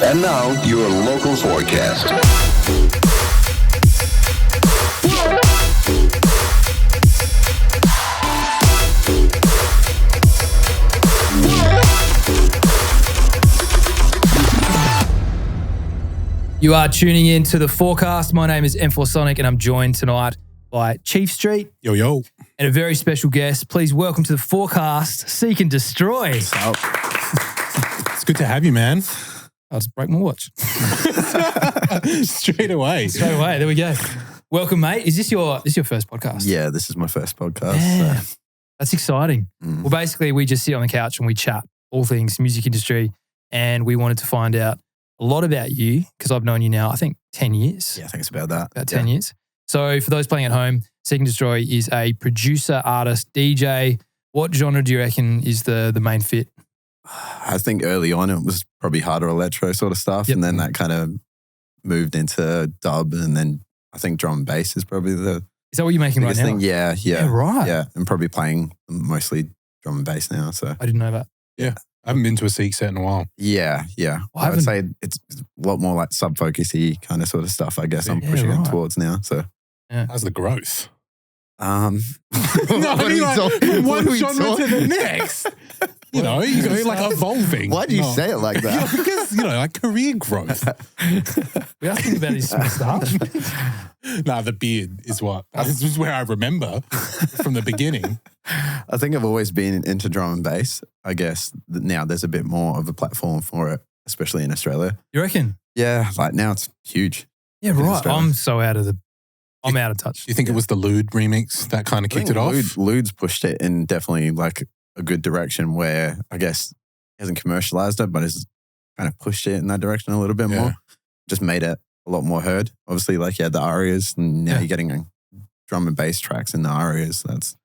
And now, your local forecast. You are tuning in to the forecast. My name is M4 Sonic and I'm joined tonight by Chief Street. Yo, yo. And a very special guest. Please welcome to the forecast, Seek and Destroy. It's good to have you, man. I'll just break my watch. Straight away. Straight away. There we go. Welcome, mate. Is this your first podcast? Yeah, this is my first podcast. Yeah. So. That's exciting. Well, basically, we just sit on the couch and we chat all things music industry. And we wanted to find out a lot about you because I've known you now, I think, 10 years. Yeah, I think it's about that. About 10 years. So for those playing at home, Seek and Destroy is a producer, artist, DJ. What genre do you reckon is the main fit? I think early on it was probably harder electro sort of stuff. Yep. And then that kind of moved into dub. And then I think drum and bass is probably the Is that what you're making right biggest now? thing. Yeah. Right. Yeah, and probably playing mostly drum and bass now. So I didn't know that. Yeah. I haven't been to a Seek set in a while. yeah. Well, I I would haven't- say it's a lot more like sub-focusy kind of sort of stuff, I guess I'm pushing it towards now. So How's the growth? no, I mean, like, from one genre to the next. You know, you go like evolving. Why do you say it like that? Because, like career growth. We are thinking about his stuff. Nah, the beard is what. This is where I remember from the beginning. I think I've always been into drum and bass. I guess now there's a bit more of a platform for it, especially in Australia. You reckon? Yeah, like now it's huge. Yeah, in right. Australia. I'm out of touch. Do you think it was the Lude remix that kind of kicked it off? Lude's pushed it in definitely like a good direction where I guess he hasn't commercialized it, but has kind of pushed it in that direction a little bit more. Just made it a lot more heard. Obviously, like you had the arias and now you're getting drum and bass tracks in the arias. That's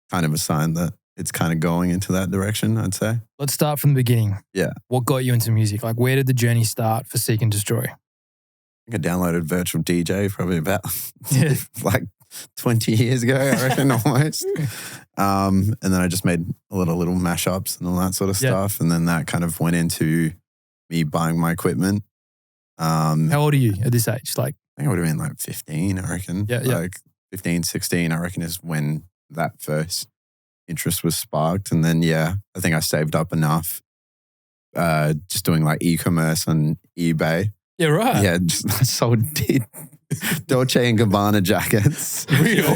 kind of a sign that it's kind of going into that direction, I'd say. Let's start from the beginning. Yeah. What got you into music? Like, where did the journey start for Seek and Destroy? I think I downloaded Virtual DJ probably about Yeah. like 20 years ago, I reckon, almost. And then I just made a lot of little mashups and all that sort of stuff. And then that kind of went into me buying my equipment. How old are you at this age? Like, I think I would have been like 15, I reckon. Yeah. Like 15, 16, I reckon is when that first interest was sparked. And then, I think I saved up enough just doing like e-commerce on eBay. yeah, right. Yeah, I sold Dolce & Gabbana jackets. Real.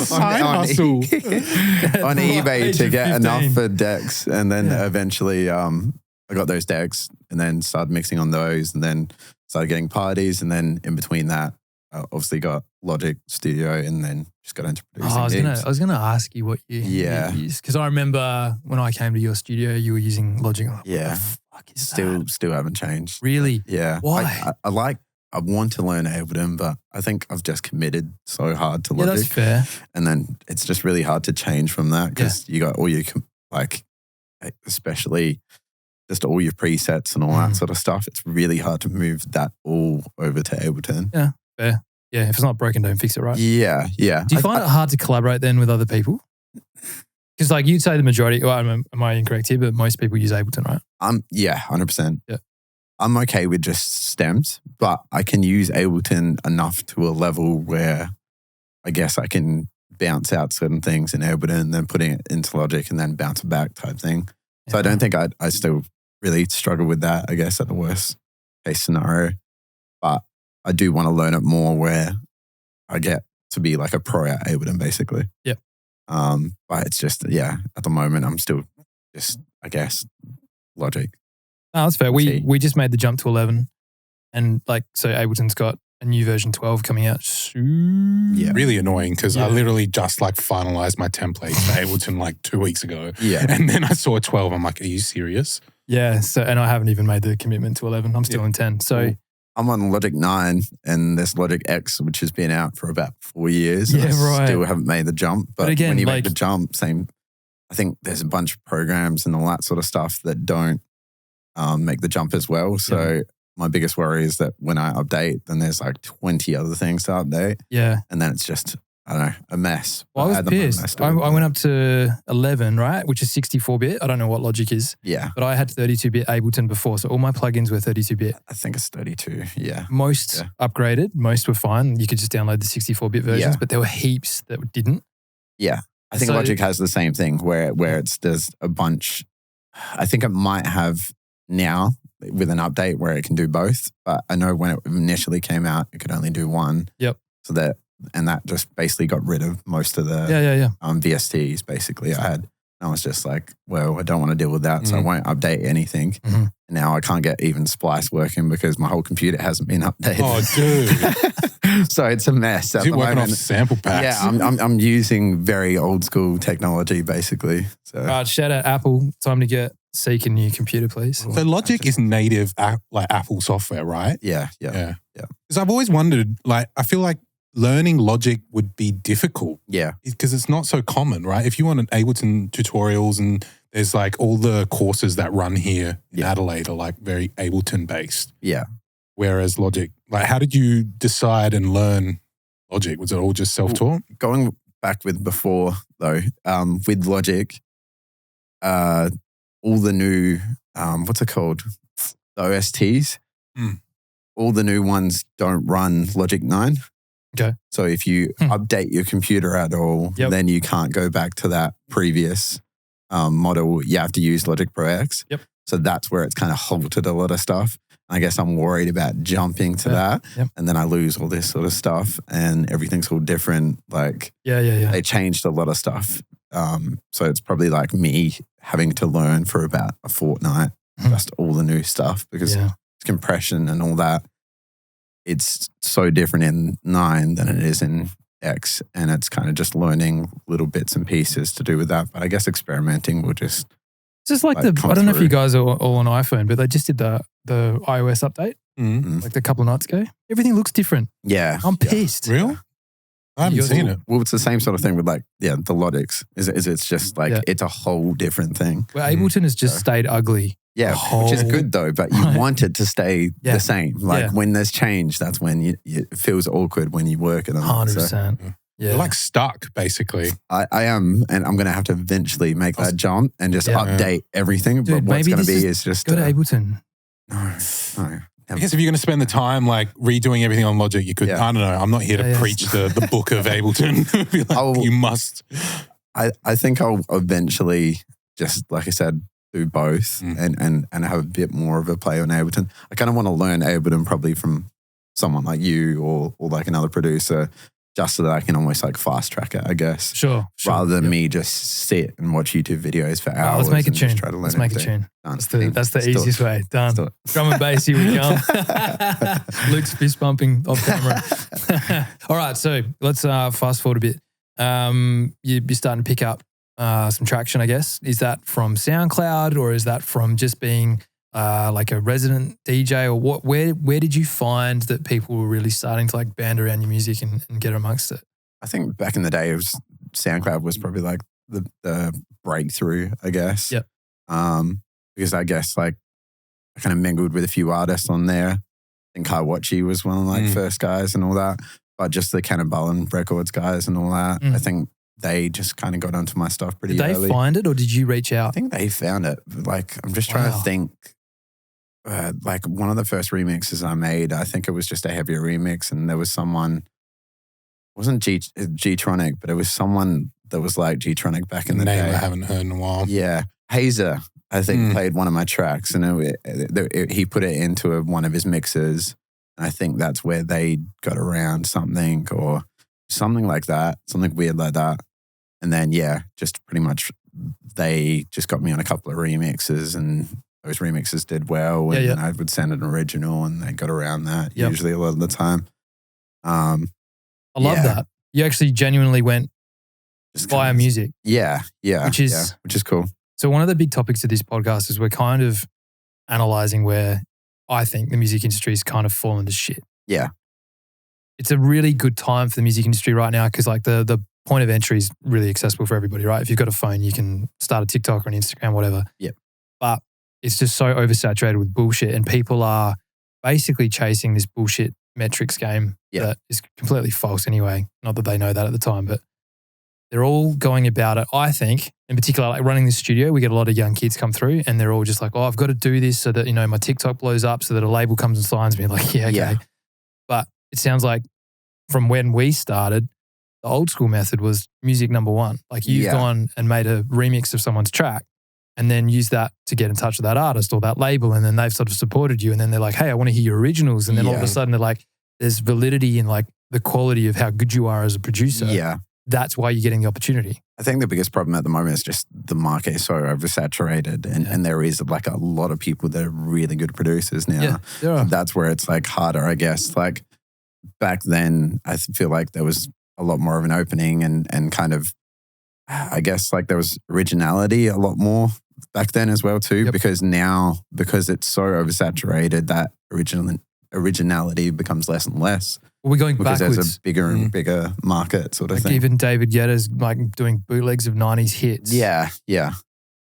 Side hustle. on eBay Age to of get 15. enough for decks. And then eventually I got those decks and then started mixing on those and then started getting parties. And then in between that, I obviously got Logic Studio and then just got into producing I was gonna ask you what you used because I remember when I came to your studio, you were using Logic. Like, Yeah. What the fuck is that? Still haven't changed. Really? Yeah. Why? I want to learn Ableton, but I think I've just committed so hard to Yeah, Logic. that's fair. And then it's just really hard to change from that because you got all your, like, especially just all your presets and all that sort of stuff. It's really hard to move that all over to Ableton. Yeah, fair. Yeah, if it's not broken, don't fix it, right? Yeah. Do you find it hard to collaborate then with other people? Because like you'd say the majority, well, am I incorrect here, but most people use Ableton, right? 100%. Yeah. I'm okay with just stems, but I can use Ableton enough to a level where I guess I can bounce out certain things in Ableton and then putting it into Logic and then bounce it back type thing. So I don't think I still really struggle with that, I guess, at the worst case scenario. But I do want to learn it more where I get to be like a pro at Ableton, basically. Yep. But it's just, at the moment, I'm still just, I guess, Logic. No, that's fair. We just made the jump to 11 and like, so Ableton's got a new version 12 coming out soon. Yeah. Really annoying because I literally just like finalized my template for Ableton like 2 weeks ago. Yeah. And then I saw 12. I'm like, are you serious? Yeah. So, and I haven't even made the commitment to 11. I'm still in 10. So Cool. I'm on Logic 9 and there's Logic X, which has been out for about 4 years. Yeah, and I right. still haven't made the jump. But again, when you like- make the jump, I think there's a bunch of programs and all that sort of stuff that don't make the jump as well. So my biggest worry is that when I update, then there's like 20 other things to update. yeah. And then it's just I don't know, a mess. Well, I was At the moment, pissed. still I do went it. up to 11, right, which is 64-bit. I don't know what Logic is, Yeah, but I had 32-bit Ableton before, so all my plugins were 32-bit. I think it's 32. Yeah. Most upgraded, most were fine. You could just download the 64-bit versions, Yeah. but there were heaps that didn't. Yeah. I think So- Logic has the same thing where there's a bunch. I think it might have now with an update where it can do both, but I know when it initially came out, it could only do one. Yep. So that just basically got rid of most of the Yeah. VSTs basically I had. And I was just like, well, I don't want to deal with that, so I won't update anything. Mhm. And now I can't get even Splice working because my whole computer hasn't been updated. Oh, dude. So it's a mess at Is it the working off moment. sample packs? Yeah, I'm using very old school technology basically. So All right, shout out Apple. Time to get Seek a new computer, please. So Logic is native like Apple software, right? yeah. Because I've always wondered, like, I feel like learning Logic would be difficult Yeah. because it's not so common, right? If you want an Ableton tutorials and there's like all the courses that run here in Adelaide are like very Ableton based. Yeah. Whereas Logic, like, how did you decide and learn Logic? Was it all just self-taught? Going back with before though, with Logic, all the new what's it called? The OSTs. All the new ones don't run Logic 9. Okay. So if you update your computer at all, then you can't go back to that previous model. You have to use Logic Pro X. Yep. So that's where it's kind of halted a lot of stuff. I guess I'm worried about jumping to that. Yep. And then I lose all this sort of stuff and everything's all different. Like Yeah. they changed a lot of stuff. So it's probably like me having to learn for about a fortnight, just all the new stuff because compression and all that. It's so different in 9 than it is in X. And it's kind of just learning little bits and pieces to do with that. But I guess experimenting will just... It's just like I don't know if you guys are all on iPhone, but they just did the iOS update like a couple of nights ago. Everything looks different. Yeah. I'm pissed. Real? I haven't seen it. Well, it's the same sort of thing with like, the Logics. Is it's just like, it's a whole different thing. Well, Ableton has just stayed ugly. Yeah, which is good though, but you want it to stay the same. Like when there's change, that's when it feels awkward when you work at them. 100%. Yeah. You're like stuck, basically. I am, and I'm going to have to eventually make that jump and just update everything. Dude, but what's maybe going to this be is is just... Go to Ableton. No. I guess if you're going to spend the time like redoing everything on Logic, you could, I don't know, I'm not here to preach the book of Ableton. Be like, you must. I think I'll eventually just, like I said, do both and have a bit more of a play on Ableton. I kind of want to learn Ableton probably from someone like you or like another producer, just so that I can almost like fast track it, I guess. Sure. Rather than me just sit and watch YouTube videos for hours. Let's make a and tune. just try to learn Let's make a everything. tune. That's the easiest way. Done. Drum and bass, here we go. Luke's fist bumping off camera. All right, so let's fast forward a bit. You're starting to pick up some traction, I guess. Is that from SoundCloud or is that from just being like a resident DJ or what? Where did you find that people were really starting to like band around your music and get amongst it? I think back in the day, SoundCloud was probably like the breakthrough, I guess. Yep. Because I guess like I kind of mingled with a few artists on there. I think Kaiwachi was one of like first guys and all that. But just the Cannonball Records guys and all that. I think they just kind of got onto my stuff pretty early. Did they find it or did you reach out? I think they found it. Like I'm just trying to think. Like one of the first remixes I made, I think it was just a heavier remix, and there was someone. It wasn't G-Tronic, but it was someone that was like G-Tronic back in the day. I haven't heard in a while. Yeah, Hazer, I think played one of my tracks, and he put it into one of his mixes. And I think that's where they got around something or something like that, something weird like that. And then just pretty much they just got me on a couple of remixes, and those remixes did well, and then I would send an original, and they got around that usually a lot of the time. I love that. You actually genuinely went via music. Yeah. Which is cool. So one of the big topics of this podcast is we're kind of analysing where I think the music industry is kind of fallen to shit. Yeah. It's a really good time for the music industry right now because like the point of entry is really accessible for everybody, right? If you've got a phone, you can start a TikTok or an Instagram, whatever. Yep. But it's just so oversaturated with bullshit and people are basically chasing this bullshit metrics game that is completely false anyway. Not that they know that at the time, but they're all going about it, I think, in particular, like running this studio, we get a lot of young kids come through and they're all just like, oh, I've got to do this so that, you know, my TikTok blows up so that a label comes and signs me. Like, yeah, okay. Yeah. But it sounds like from when we started, the old school method was music number one. Like you've gone and made a remix of someone's track and then used that to get in touch with that artist or that label, and then they've sort of supported you, and then they're like, hey, I want to hear your originals. And then all of a sudden they're like, there's validity in like the quality of how good you are as a producer. Yeah. That's why you're getting the opportunity. I think the biggest problem at the moment is just the market is so oversaturated, and there is like a lot of people that are really good producers now. Yeah, there are. That's where it's like harder, I guess. Like back then, I feel like there was a lot more of an opening and kind of, I guess like there was originality a lot more back then as well too, because now, because it's so oversaturated, that originality becomes less and less. Well, we're going because backwards. there's a bigger and bigger market sort of like thing. Even David Guetta's like doing bootlegs of 90s hits. Yeah.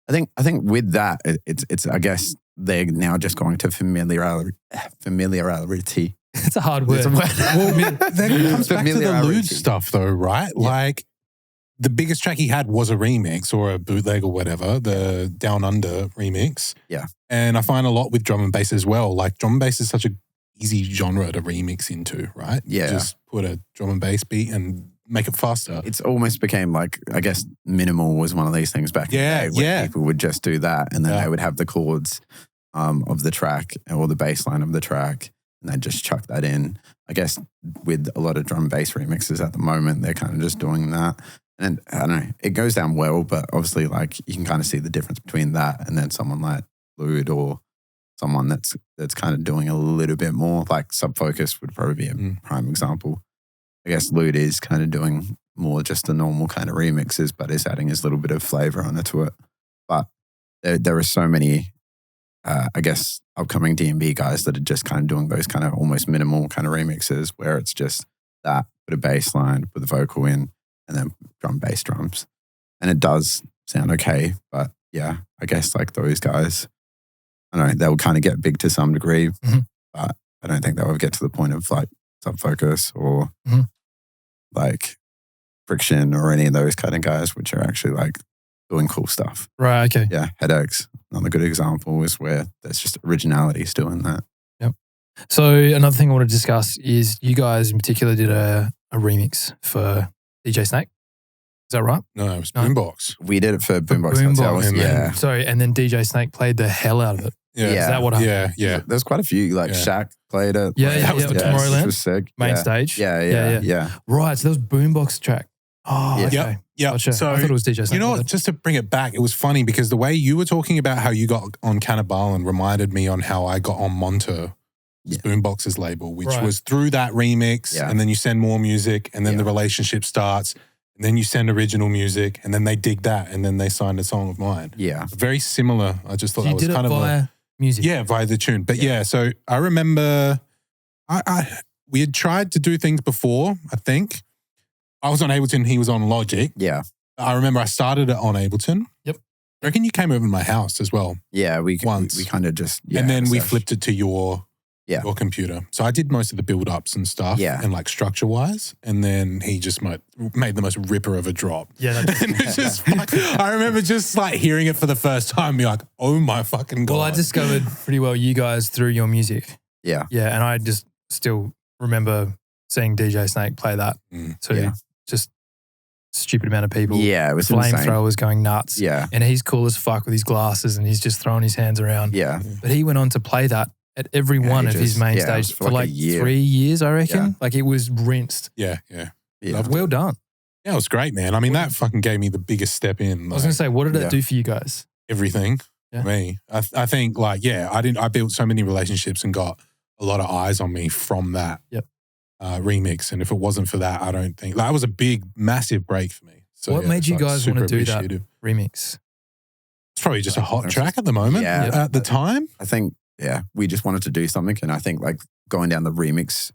I think with that, it's I guess they're now just going to familiarity. It's a hard word. Well, then it comes back to the lewd stuff though, right? Yeah. Like the biggest track he had was a remix or a bootleg or whatever, the Down Under remix. Yeah. And I find a lot with drum and bass as well. Like drum and bass is such a easy genre to remix into, right? Yeah. Just put a drum and bass beat and make it faster. It's almost became like, I guess minimal was one of these things back in the day where people would just do that and then they would have the chords of the track or the bass line of the track and they'd just chuck that in. I guess with a lot of drum and bass remixes at the moment, they're kind of just doing that. And I don't know, it goes down well, but obviously like you can kind of see the difference between that and then someone like Lude or someone that's kind of doing a little bit more, like Subfocus would probably be a prime example. I guess Lude is kind of doing more just the normal kind of remixes, but is adding his little bit of flavor onto it. But there are so many, I guess, upcoming D&B guys that are just kind of doing those kind of almost minimal kind of remixes where it's just that, put a bass line, put the vocal in, and then bass drums. And it does sound okay, but yeah, I guess like those guys, I don't know, they'll kind of get big to some degree, but I don't think they'll get to the point of like Subfocus or like Friction or any of those kind of guys, which are actually like doing cool stuff. Right, okay. Yeah, Headaches, another good example is where there's just originalities doing that. Yep. So another thing I want to discuss is you guys in particular did a remix for DJ Snake. Is that right? No, it was Boombox. We did it for Boombox Hotels. Yeah. Sorry, and then DJ Snake played the hell out of it. Yeah. Is that what happened? Yeah. There's quite a few, like Shaq played it. Yeah, that was the Tomorrowland. Which was sick. Main stage. Yeah. Right, so that was Boombox track. Oh, okay. Yeah. Gotcha. So, I thought it was DJ Snake. You know what, just to bring it back, it was funny because the way you were talking about how you got on Cannibal and reminded me on how I got on Monter, Boombox's label, which was through that remix and then you send more music and then the relationship starts. And then you send original music and then they dig that and then they signed a song of mine. Yeah. Very similar. I just thought so that was kind of via music. Yeah, via the tune. But so I remember we had tried to do things before, I think. I was on Ableton, he was on Logic. Yeah. I remember I started it on Ableton. Yep. I reckon you came over to my house as well. Yeah, we kind of just and then we flipped it to your computer. So I did most of the build-ups and stuff and like structure-wise. And then he just made the most ripper of a drop. Yeah. And it's just like, I remember just like hearing it for the first time and be like, oh my fucking God. Well, I discovered pretty well you guys through your music. Yeah. Yeah, and I just still remember seeing DJ Snake play that. So just stupid amount of people. Yeah, it was flamethrowers going nuts. Yeah. And he's cool as fuck with his glasses and he's just throwing his hands around. Yeah. But he went on to play that at every one of his main stage for like 3 years, I reckon. Yeah. Like it was rinsed. Yeah. Well done. Yeah, it was great, man. I mean, that fucking gave me the biggest step in. I was going to say, what did that do for you guys? Everything. For me. I think like, I built so many relationships and got a lot of eyes on me from that remix. And if it wasn't for that, I don't think, that was a big, massive break for me. So what made you guys want to do that remix? It's probably just a hot track at the moment at the time. I think, we just wanted to do something. And I think like going down the remix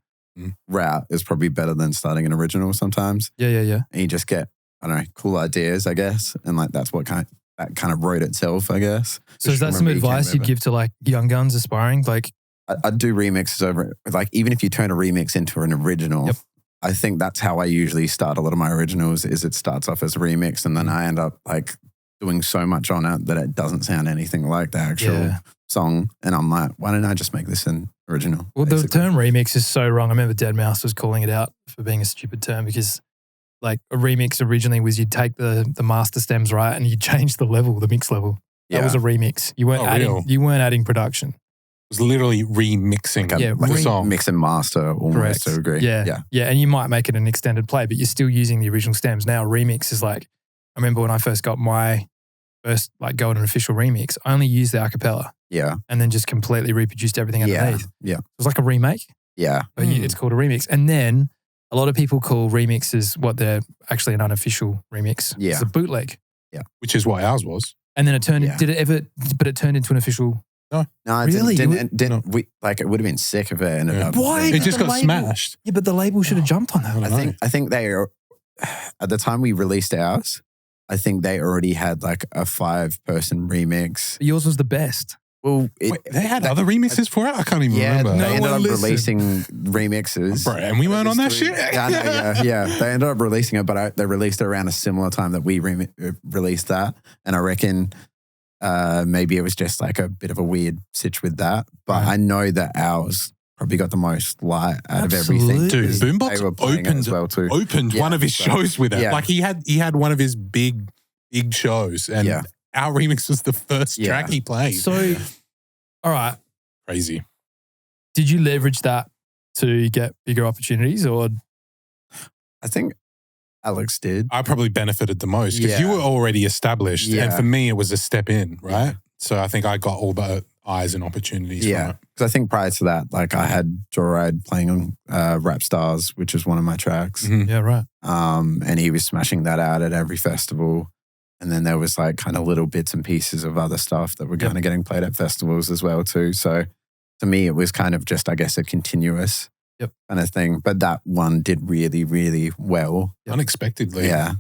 route is probably better than starting an original sometimes. Yeah. And you just get, I don't know, cool ideas, I guess. And like that's what kind of wrote itself, I guess. So is that some advice you'd give to like young guns aspiring? Like I do remixes over, like even if you turn a remix into an original, Yep. I think that's how I usually start a lot of my originals is it starts off as a remix and then I end up like doing so much on it that it doesn't sound anything like the actual song. And I'm like, why don't I just make this an original? Well, basically? the term remix is so wrong. I remember Deadmau5 was calling it out for being a stupid term because like a remix originally was you'd take the master stems, right, and you'd change the level, the mix level. That was a remix. You weren't adding production. It was literally remixing the song. Mix and master almost to agree. Yeah. And you might make it an extended play, but you're still using the original stems. Now remix is like, I remember when I first got my first like golden official remix, I only used the acapella. Yeah. And then just completely reproduced everything underneath. Yeah. It was like a remake. Yeah. But it's called a remix. And then a lot of people call remixes what they're actually an unofficial remix. Yeah. It's a bootleg. Yeah. Which is what ours was. And then it turned, but it turned into an official. No, it really? didn't like it would have been sick if it ended up. Why? It just got smashed. Yeah, but the label should have jumped on that. I think they are, at the time we released ours, I think they already had like a 5-person remix. But yours was the best. Well, they had other remixes for it? I can't even remember. They ended up releasing remixes. Bro, and we weren't on that shit? Yeah. They ended up releasing it, but they released it around a similar time that we released that. And I reckon maybe it was just like a bit of a weird sitch with that. But I know that ours probably got the most light out of everything. Dude, Boombox opened one of his shows with it. Like he had one of his big shows and our remix was the first track he played. So, all right. Crazy. Did you leverage that to get bigger opportunities or? I think Alex did. I probably benefited the most because you were already established. And for me, it was a step in, right? Yeah. So I think I got all the eyes and opportunities from it. Because I think prior to that, like I had Joyride playing on Rap Stars, which is one of my tracks. Mm-hmm. Yeah, right. And he was smashing that out at every festival. And then there was like kind of little bits and pieces of other stuff that were kind of getting played at festivals as well too. So to me, it was kind of just, I guess, a continuous kind of thing. But that one did really, really well. Unexpectedly. Yeah.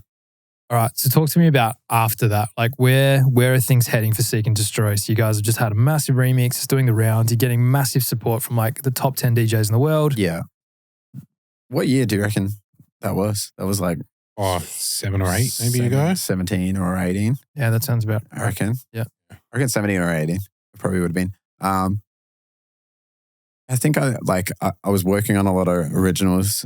All right. So talk to me about after that. Like where are things heading for Seek and Destroy? So you guys have just had a massive remix. It's doing the rounds. You're getting massive support from like the top 10 DJs in the world. Yeah. What year do you reckon that was? That was like... 7 or 8 maybe ago? 17 or 18. Yeah, that sounds about right. I reckon. Yeah. I reckon 17 or 18. It probably would have been. I think I was working on a lot of originals.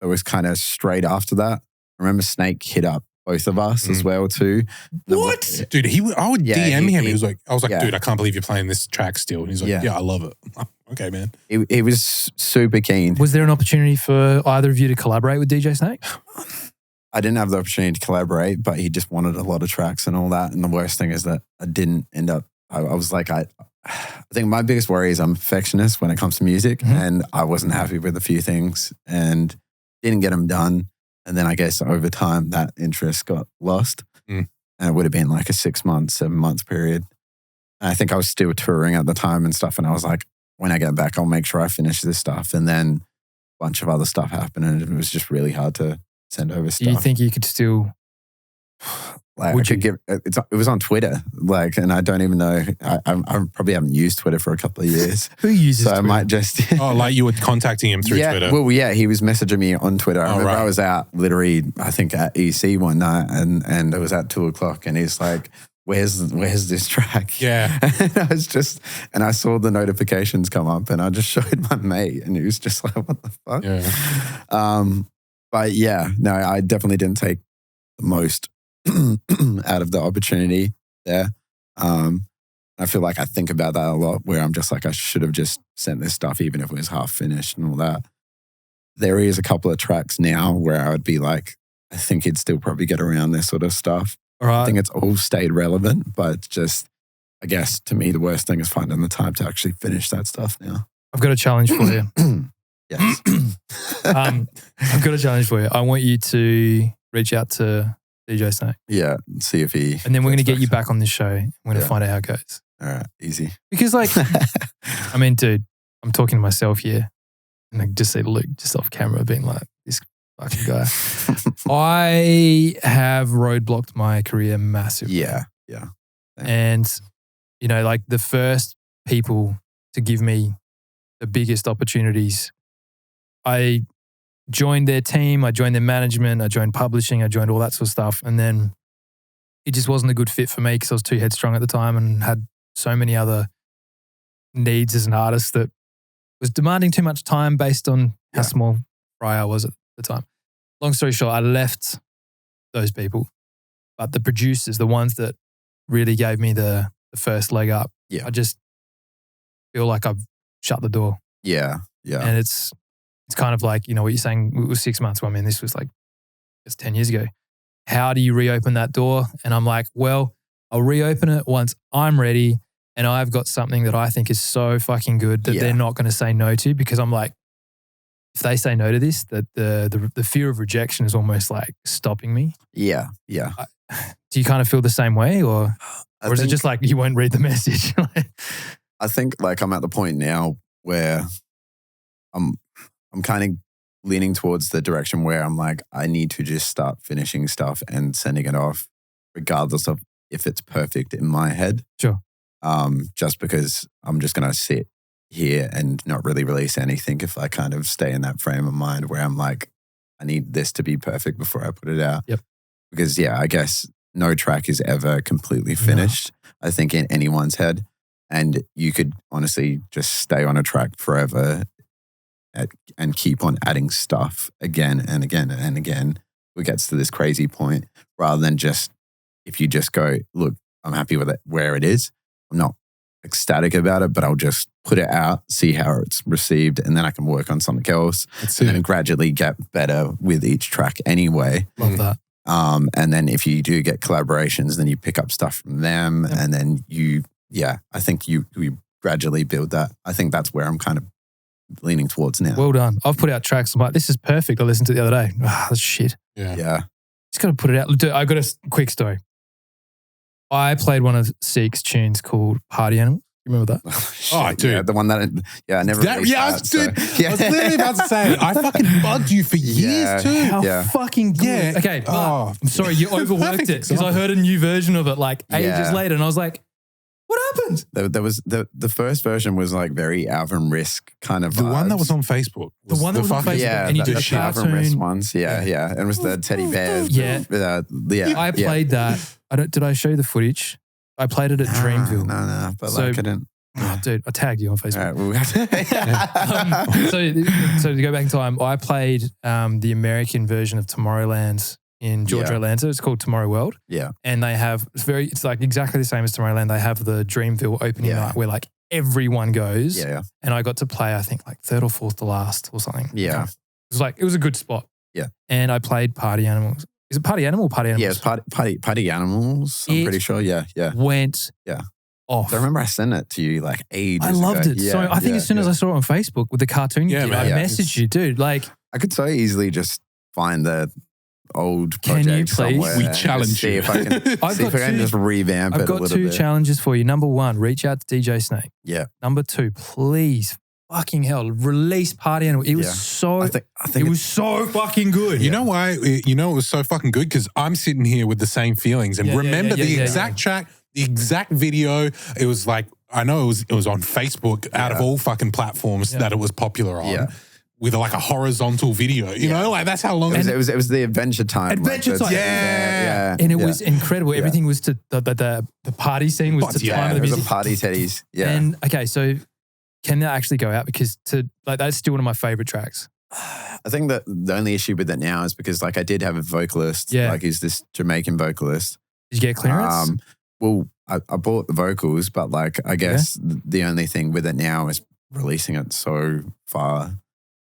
It was kind of straight after that. I remember Snake hit up both of us as well too. What? Dude, I would DM him. I was like, dude, I can't believe you're playing this track still. And he's like, yeah I love it. Okay, man. He was super keen. Was there an opportunity for either of you to collaborate with DJ Snake? I didn't have the opportunity to collaborate, but he just wanted a lot of tracks and all that. And the worst thing is that I didn't end up, I was like, I think my biggest worry is I'm a perfectionist when it comes to music and I wasn't happy with a few things and didn't get them done. And then I guess over time that interest got lost and it would have been like a 6 month, 7 month period. And I think I was still touring at the time and stuff. And I was like, when I get back, I'll make sure I finish this stuff. And then a bunch of other stuff happened and it was just really hard to send over stuff. Do you think you could still... Like it was on Twitter, like, and I don't even know. I probably haven't used Twitter for a couple of years. Who uses so Twitter? I might just. Like you were contacting him through Twitter. Well, yeah, he was messaging me on Twitter. I remember I was out literally, I think at EC one night, and it was at 2:00, and he's like, "Where's this track?" Yeah, and I saw the notifications come up, and I just showed my mate, and he was just like, "What the fuck?" Yeah. But yeah, no, I definitely didn't take the most out of the opportunity there. I feel like I think about that a lot where I'm just like, I should have just sent this stuff even if it was half finished and all that. There is a couple of tracks now where I would be like, I think he'd still probably get around this sort of stuff. All right. I think it's all stayed relevant, but just, I guess to me, the worst thing is finding the time to actually finish that stuff now. I've got a challenge for you. Yes. I've got a challenge for you. I want you to reach out to DJ Snake. Yeah, see if he... And then we're going to get you back on this show. We're going to find out how it goes. All right, easy. Because like, I mean, dude, I'm talking to myself here. And I just see Luke just off camera being like, this fucking guy. I have roadblocked my career massively. Yeah. And, you know, like the first people to give me the biggest opportunities. I joined their team, I joined their management, I joined publishing, I joined all that sort of stuff. And then it just wasn't a good fit for me because I was too headstrong at the time and had so many other needs as an artist that was demanding too much time based on how small fry I was at the time. Long story short, I left those people, but the producers, the ones that really gave me the first leg up, I just feel like I've shut the door. Yeah. And it's kind of like, you know, what you're saying, it was 6 months. Well, I mean, this was like, it's 10 years ago. How do you reopen that door? And I'm like, well, I'll reopen it once I'm ready and I've got something that I think is so fucking good that they're not going to say no to, because I'm like, if they say no to this, that the fear of rejection is almost like stopping me. Yeah. Do you kind of feel the same way, or is it just like you won't read the message? I think like I'm at the point now where I'm kind of leaning towards the direction where I'm like, I need to just start finishing stuff and sending it off, regardless of if it's perfect in my head. Sure. Just because I'm just going to sit here and not really release anything if I kind of stay in that frame of mind where I'm like, I need this to be perfect before I put it out. Yep. Because I guess no track is ever completely finished, I think, in anyone's head. And you could honestly just stay on a track forever and keep on adding stuff again and again and again. It gets to this crazy point, rather than just, if you just go, look, I'm happy with it where it is. I'm not ecstatic about it, but I'll just put it out, see how it's received, and then I can work on something else. And then gradually get better with each track anyway. Love that. And then if you do get collaborations, then you pick up stuff from them, and then I think you gradually build that. I think that's where I'm kind of leaning towards now. Well done. I've put out tracks. I'm like, this is perfect. I listened to it the other day. That's shit. Yeah. Just got to put it out. Dude, I got a quick story. I played one of Seek's tunes called Party Animal. You remember that? Oh, dude. Yeah, the one that, I never released that. I was literally about to say, I fucking bugged you for years too. How fucking good. Yeah. Okay, but I'm sorry, you overworked it because I heard a new version of it like ages later and I was like, what happened? There was the first version was like very Alvin Risk kind of The vibes. one that was on Facebook. The one that was on Facebook. Yeah, and you the did a Alvin Risk cartoon. ones. Yeah. And it was the teddy bears. Yeah. I played that. Did I show you the footage? I played it at Dreamville. No, but So- I couldn't. Oh, dude, I tagged you on Facebook. All right, well, we have to. So to go back in time, I played the American version of Tomorrowland in Georgia, Atlanta. It's called Tomorrow World. Yeah. And they have, it's like exactly the same as Tomorrowland. They have the Dreamville opening night where like everyone goes. Yeah. And I got to play, I think like third or fourth to last or something. Yeah. It was a good spot. Yeah. And I played Party Animals. Is it Party Animal or Party Animals? Yeah, it's party animals. I'm pretty sure. Yeah. Went off. I remember I sent it to you like ages ago. I loved it. Yeah, So I think as soon as I saw it on Facebook with the cartoon you did, I messaged you, dude. Like, I could so easily just find the old Can you project please? somewhere. We and challenge just see you. if I can, see if I can just revamp it a I've got little two bit. challenges for you. Number one, reach out to DJ Snake. Yeah. Number two, please, fucking hell, release Party Animal. It was so, I think it was so fucking good. You know why? You know it was so fucking good? Because I'm sitting here with the same feelings and remember the exact track, the exact video. It was like, I know it was on Facebook out of all fucking platforms that it was popular on. Yeah. With like a horizontal video, you know, like that's how long it was. It was the Adventure Time. Adventure Time. Yeah. And it was incredible. Everything was to the party scene was to time of the it was music. a party teddies. Yeah. And okay, so can that actually go out? Because that's still one of my favorite tracks. I think that the only issue with it now is because like I did have a vocalist. Yeah. Like he's this Jamaican vocalist. Did you get clearance? Well, I bought the vocals, but like I guess the only thing with it now is releasing it so far.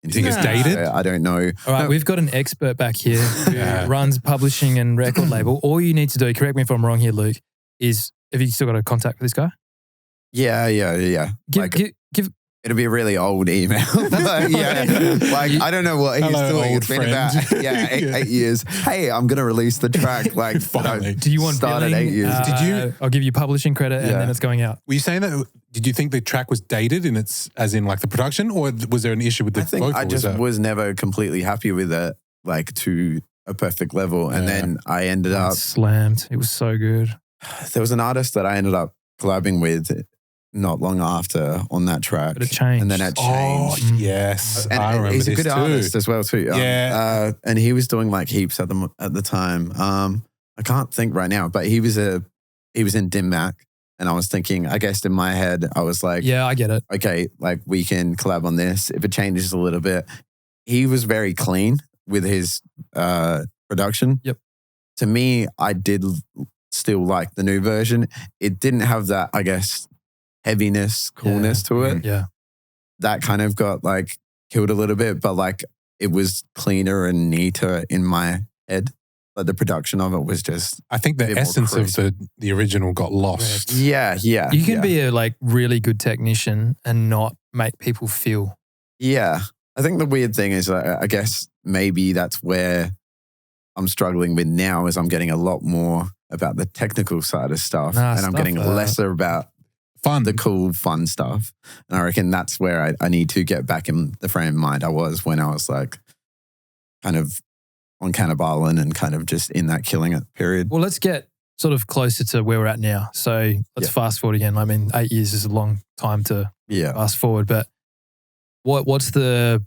You think it's dated? I don't know. All right, we've got an expert back here who runs publishing and record label. All you need to do, correct me if I'm wrong here, Luke, is have you still got a contact with this guy? Yeah. Give It'll be a really old email. Like, I don't know what he's doing. Old It's been friend. about 8 years. Hey, I'm going to release the track. Like, Finally. Do you want started billing? 8 years. Did you? I'll give you publishing credit and then it's going out. Were you saying that? Did you think the track was dated in its, as in like the production, or was there an issue with the I think vocal? I just was never completely happy with it, like to a perfect level. And then I ended up Slammed. It was so good. there was an artist that I ended up collabing with not long after on that track. But it changed. And then it Oh, changed. yes. And I remember he's a this good too. artist as well too. Yeah. And he was doing like heaps at the time. I can't think right now, but he was in Dim Mak. And I was thinking, I guess in my head, I was like, yeah, I get it. okay, like we can collab on this. If it changes a little bit. He was very clean with his production. Yep. To me, I did still like the new version. It didn't have that, I guess, heaviness, coolness to it. Yeah. That kind of got like killed a little bit, but like it was cleaner and neater in my head. Like the production of it was just, I think the essence of the original got lost. yeah. You can be a like really good technician and not make people feel. Yeah. I think the weird thing is, I guess maybe that's where I'm struggling with now is I'm getting a lot more about the technical side of stuff and I'm getting lesser about the cool, fun stuff. And I reckon that's where I need to get back in the frame of mind I was when I was like kind of on Cannibal and kind of just in that killing it period. Well, let's get sort of closer to where we're at now. So let's fast forward again. I mean, 8 years is a long time to fast forward, but what's the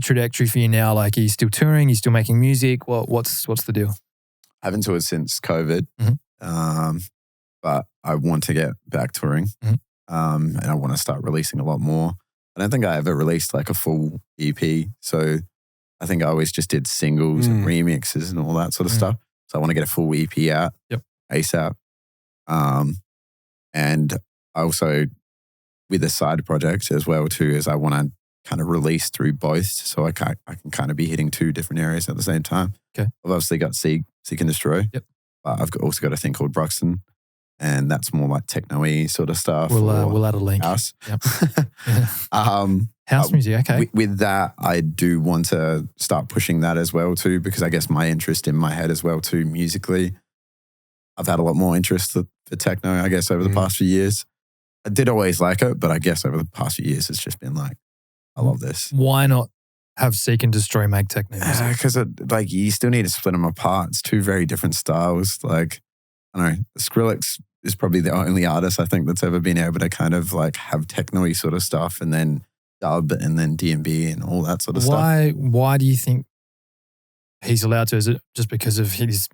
trajectory for you now? Like, are you still touring? Are you still making music? What's the deal? I haven't toured since COVID, Mm-hmm. but I want to get back touring, Mm-hmm. and I want to start releasing a lot more. I don't think I ever released like a full EP, so I think I always just did singles and remixes and all that sort of stuff. So I want to get a full EP out ASAP. And I also, with a side project as well too, is I want to kind of release through both, so I can kind of be hitting two different areas at the same time. Okay. I've obviously got Seek and Destroy. Yep. But I've also got a thing called Bruxton, and that's more like techno-y sort of stuff. We'll add a link. House. Yep. House music, okay. With that, I do want to start pushing that as well too, because I guess my interest in my head as well too, musically, I've had a lot more interest for techno, I guess, over the past few years. I did always like it, but I guess over the past few years, it's just been like, I love this. Why not have Seek and Destroy make techno music? Because like you still need to split them apart. It's two very different styles. Like, I don't know, Skrillex is probably the only artist I think that's ever been able to kind of like have techno-y sort of stuff and then dub and then D&B and all that sort of stuff. Why do you think he's allowed to? Is it just because of his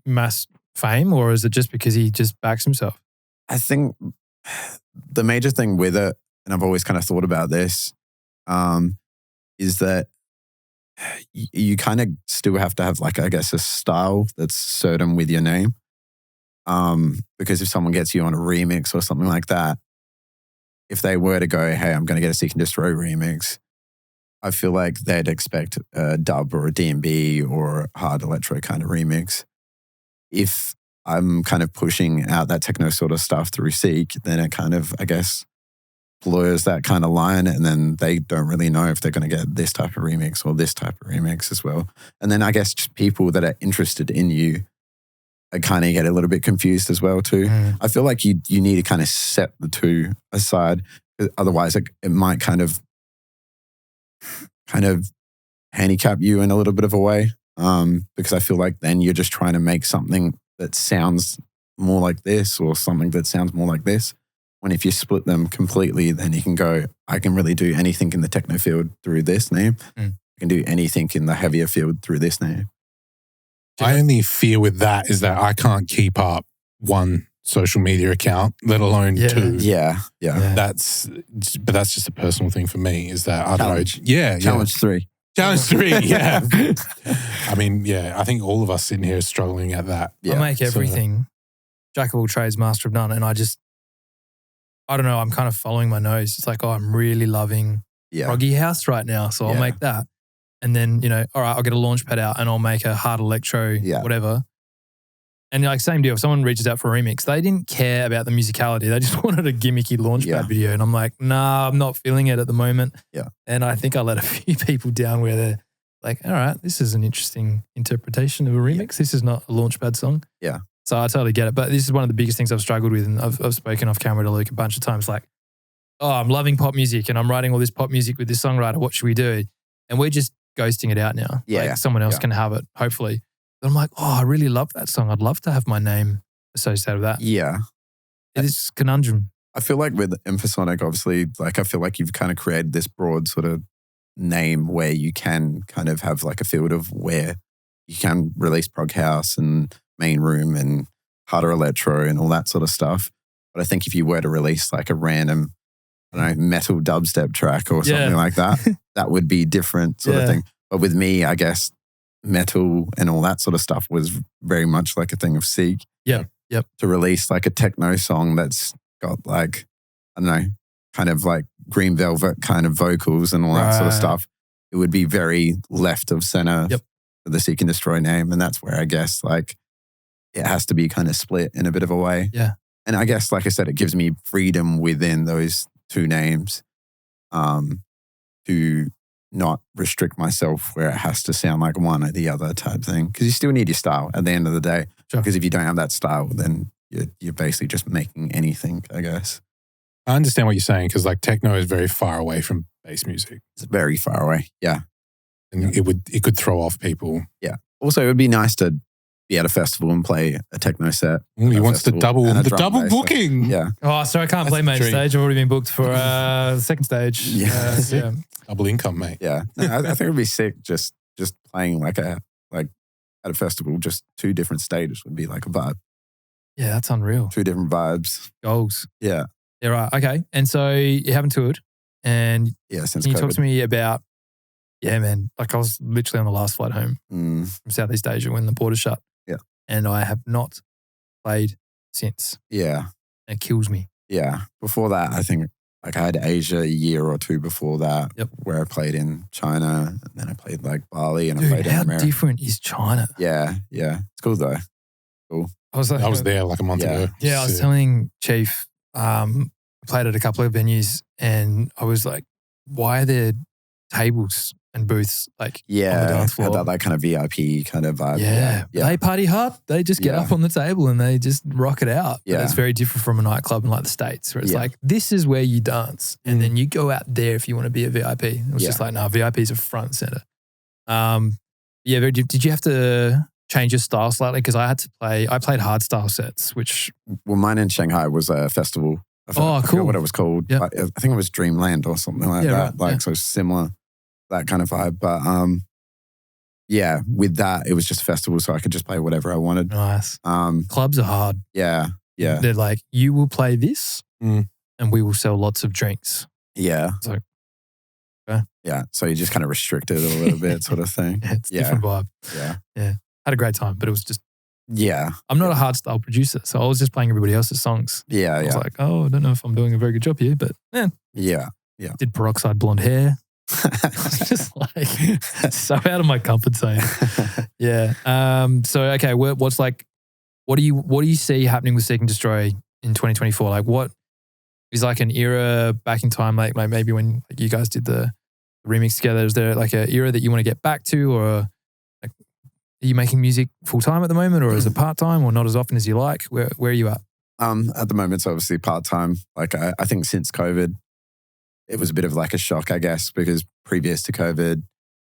mass fame, or is it just because he just backs himself? I think the major thing with it, and I've always kind of thought about this, is that you kind of still have to have like, I guess, a style that's certain with your name. Because if someone gets you on a remix or something like that, if they were to go, hey, I'm going to get a Seek and Destroy remix, I feel like they'd expect a dub or a D&B or a hard electro kind of remix. If I'm kind of pushing out that techno sort of stuff through Seek, then it kind of, I guess, blurs that kind of line, and then they don't really know if they're going to get this type of remix or this type of remix as well. And then I guess just people that are interested in you kind of get a little bit confused as well too. I feel like you need to kind of set the two aside. Otherwise, it might kind of handicap you in a little bit of a way, because I feel like then you're just trying to make something that sounds more like this or something that sounds more like this. When if you split them completely, then you can go, I can really do anything in the techno field through this name. I can do anything in the heavier field through this name. My only fear with that is that I can't keep up one social media account, let alone two. Yeah. That's just a personal thing for me, is that I don't know. Challenge 3. Challenge 3, yeah. I mean, I think all of us sitting here are struggling at that. I make everything jack of all trades, master of none. And I don't know, I'm kind of following my nose. It's like, I'm really loving proggy house right now. So I'll make that. And then, all right, I'll get a launch pad out and I'll make a hard electro, whatever. And like, same deal. If someone reaches out for a remix, they didn't care about the musicality. They just wanted a gimmicky launch pad video. And I'm like, nah, I'm not feeling it at the moment. Yeah. And I think I let a few people down where they're like, all right, this is an interesting interpretation of a remix. This is not a launch pad song. Yeah. So I totally get it. But this is one of the biggest things I've struggled with. And I've spoken off camera to Luke a bunch of times, like, I'm loving pop music and I'm writing all this pop music with this songwriter. What should we do? And we're just ghosting it out now. Like someone else can have it, hopefully. But I'm like, I really love that song. I'd love to have my name associated with that. Yeah. It is conundrum. I feel like with Infosonic, obviously, like I feel like you've kind of created this broad sort of name where you can kind of have like a field of where you can release prog house and main room and harder electro and all that sort of stuff. But I think if you were to release like a random, I don't know, metal dubstep track or something like that, that would be different sort of thing. But with me, I guess metal and all that sort of stuff was very much like a thing of seek. Yep. To release like a techno song that's got like, I don't know, kind of like Green Velvet kind of vocals and all that sort of stuff, it would be very left of center for the Seek and Destroy name. And that's where I guess like it has to be kind of split in a bit of a way. Yeah. And I guess, like I said, it gives me freedom within those two names to not restrict myself where it has to sound like one or the other type thing. Because you still need your style at the end of the day. Sure. Because if you don't have that style, then you're basically just making anything, I guess. I understand what you're saying because like techno is very far away from bass music. It's very far away. Yeah. And it could throw off people. Yeah. Also, it would be nice to be at a festival and play a techno set. He wants the double booking. Yeah. Oh, so I can't play main stage. I've already been booked for the second stage. Yeah. Double income, mate. Yeah. No, I think it'd be sick just playing like at a festival, just two different stages would be like a vibe. Yeah, that's unreal. Two different vibes. Goals. Yeah. Yeah, right. Okay. And so you haven't toured and since can you COVID. talk to me about, man, like I was literally on the last flight home from Southeast Asia when the borders shut. Yeah. And I have not played since. Yeah. And it kills me. Yeah. Before that, I think like I had Asia a year or two before that where I played in China and then I played like Bali and I played in America. How different is China? Yeah. Yeah. It's cool though. Cool. I was there like a month ago. Yeah, I was telling Chief, I played at a couple of venues and I was like, why are there tables and booths like on the dance floor? Had that kind of VIP kind of vibe. Yeah. They party hard. They just get up on the table and they just rock it out. Yeah. But it's very different from a nightclub in like the States where it's like, this is where you dance. And then you go out there if you want to be a VIP. It was just like, no, VIPs are front and center. Did you have to change your style slightly? Because I played hard style sets, which... Well, mine in Shanghai was a festival. I forgot what it was called. Yep. I think it was Dreamland or something like that. Right. So similar, that kind of vibe. But with that, it was just a festival, so I could just play whatever I wanted. Nice. Clubs are hard. Yeah. They're like, you will play this and we will sell lots of drinks. Yeah. So, okay. Yeah. So you just kind of restricted a little bit sort of thing. It's a different vibe. Yeah. Had a great time, but it was just... Yeah. I'm not a hard style producer, so I was just playing everybody else's songs. Yeah, I was like, I don't know if I'm doing a very good job here, but Yeah. Did peroxide blonde hair. It's just like so out of my comfort zone. Yeah. So okay, what do you see happening with Seek and Destroy in 2024? Like what is like an era back in time, like maybe when you guys did the remix together? Is there like an era that you want to get back to, or like, are you making music full time at the moment, or is it part time, or not as often as you like? Where are you at? At the moment, it's obviously part time. Like I think since COVID, it was a bit of like a shock, I guess, because previous to COVID,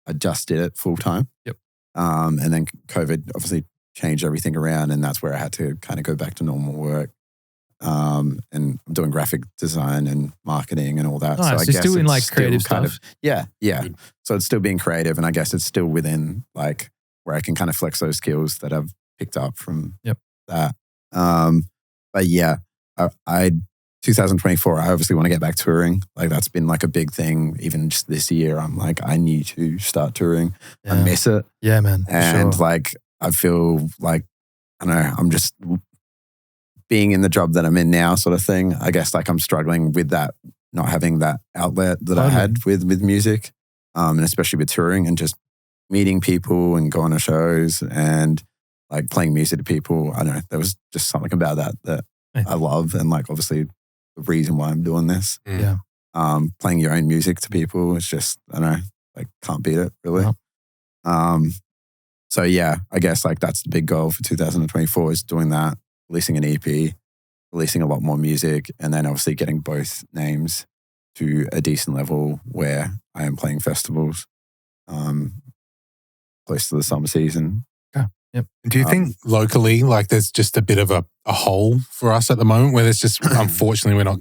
I just did it full time. Yep. And then COVID obviously changed everything around, and that's where I had to kind of go back to normal work. And I'm doing graphic design and marketing and all that. Nice. So I guess still in like still creative kind stuff. Yeah. So it's still being creative, and I guess it's still within like where I can kind of flex those skills that I've picked up from that. But yeah, I 2024, I obviously want to get back touring. Like that's been like a big thing. Even just this year, I'm like, I need to start touring. I miss it. Yeah, man. And like, I feel like, I don't know, I'm just being in the job that I'm in now sort of thing. I guess like I'm struggling with that, not having that outlet that I had with music, and especially with touring and just meeting people and going to shows and like playing music to people. I don't know, there was just something about that I love, and like obviously the reason why I'm doing this. Yeah. Playing your own music to people, it's just, I don't know, like can't beat it really. No. So yeah, I guess like that's the big goal for 2024 is doing that, releasing an EP, releasing a lot more music, and then obviously getting both names to a decent level where I am playing festivals close to the summer season. Okay. Yep. Do you think locally, like there's just a bit of a hole for us at the moment where there's just, unfortunately, we're not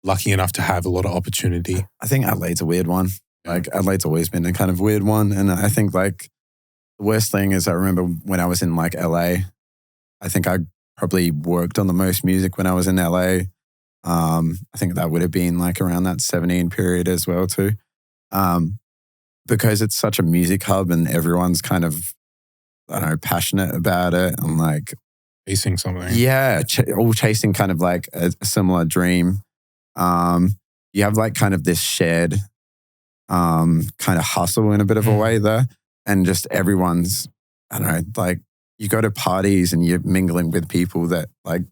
lucky enough to have a lot of opportunity? I think Adelaide's a weird one. Like Adelaide's always been a kind of weird one. And I think like the worst thing is I remember when I was in like LA, I think I probably worked on the most music when I was in LA. I think that would have been like around that 17 period as well too. Because it's such a music hub and everyone's kind of, I don't know, passionate about it and like chasing something. Yeah, all chasing kind of like a similar dream. You have like kind of this shared kind of hustle in a bit of a way there. And just everyone's, I don't know, like you go to parties and you're mingling with people that like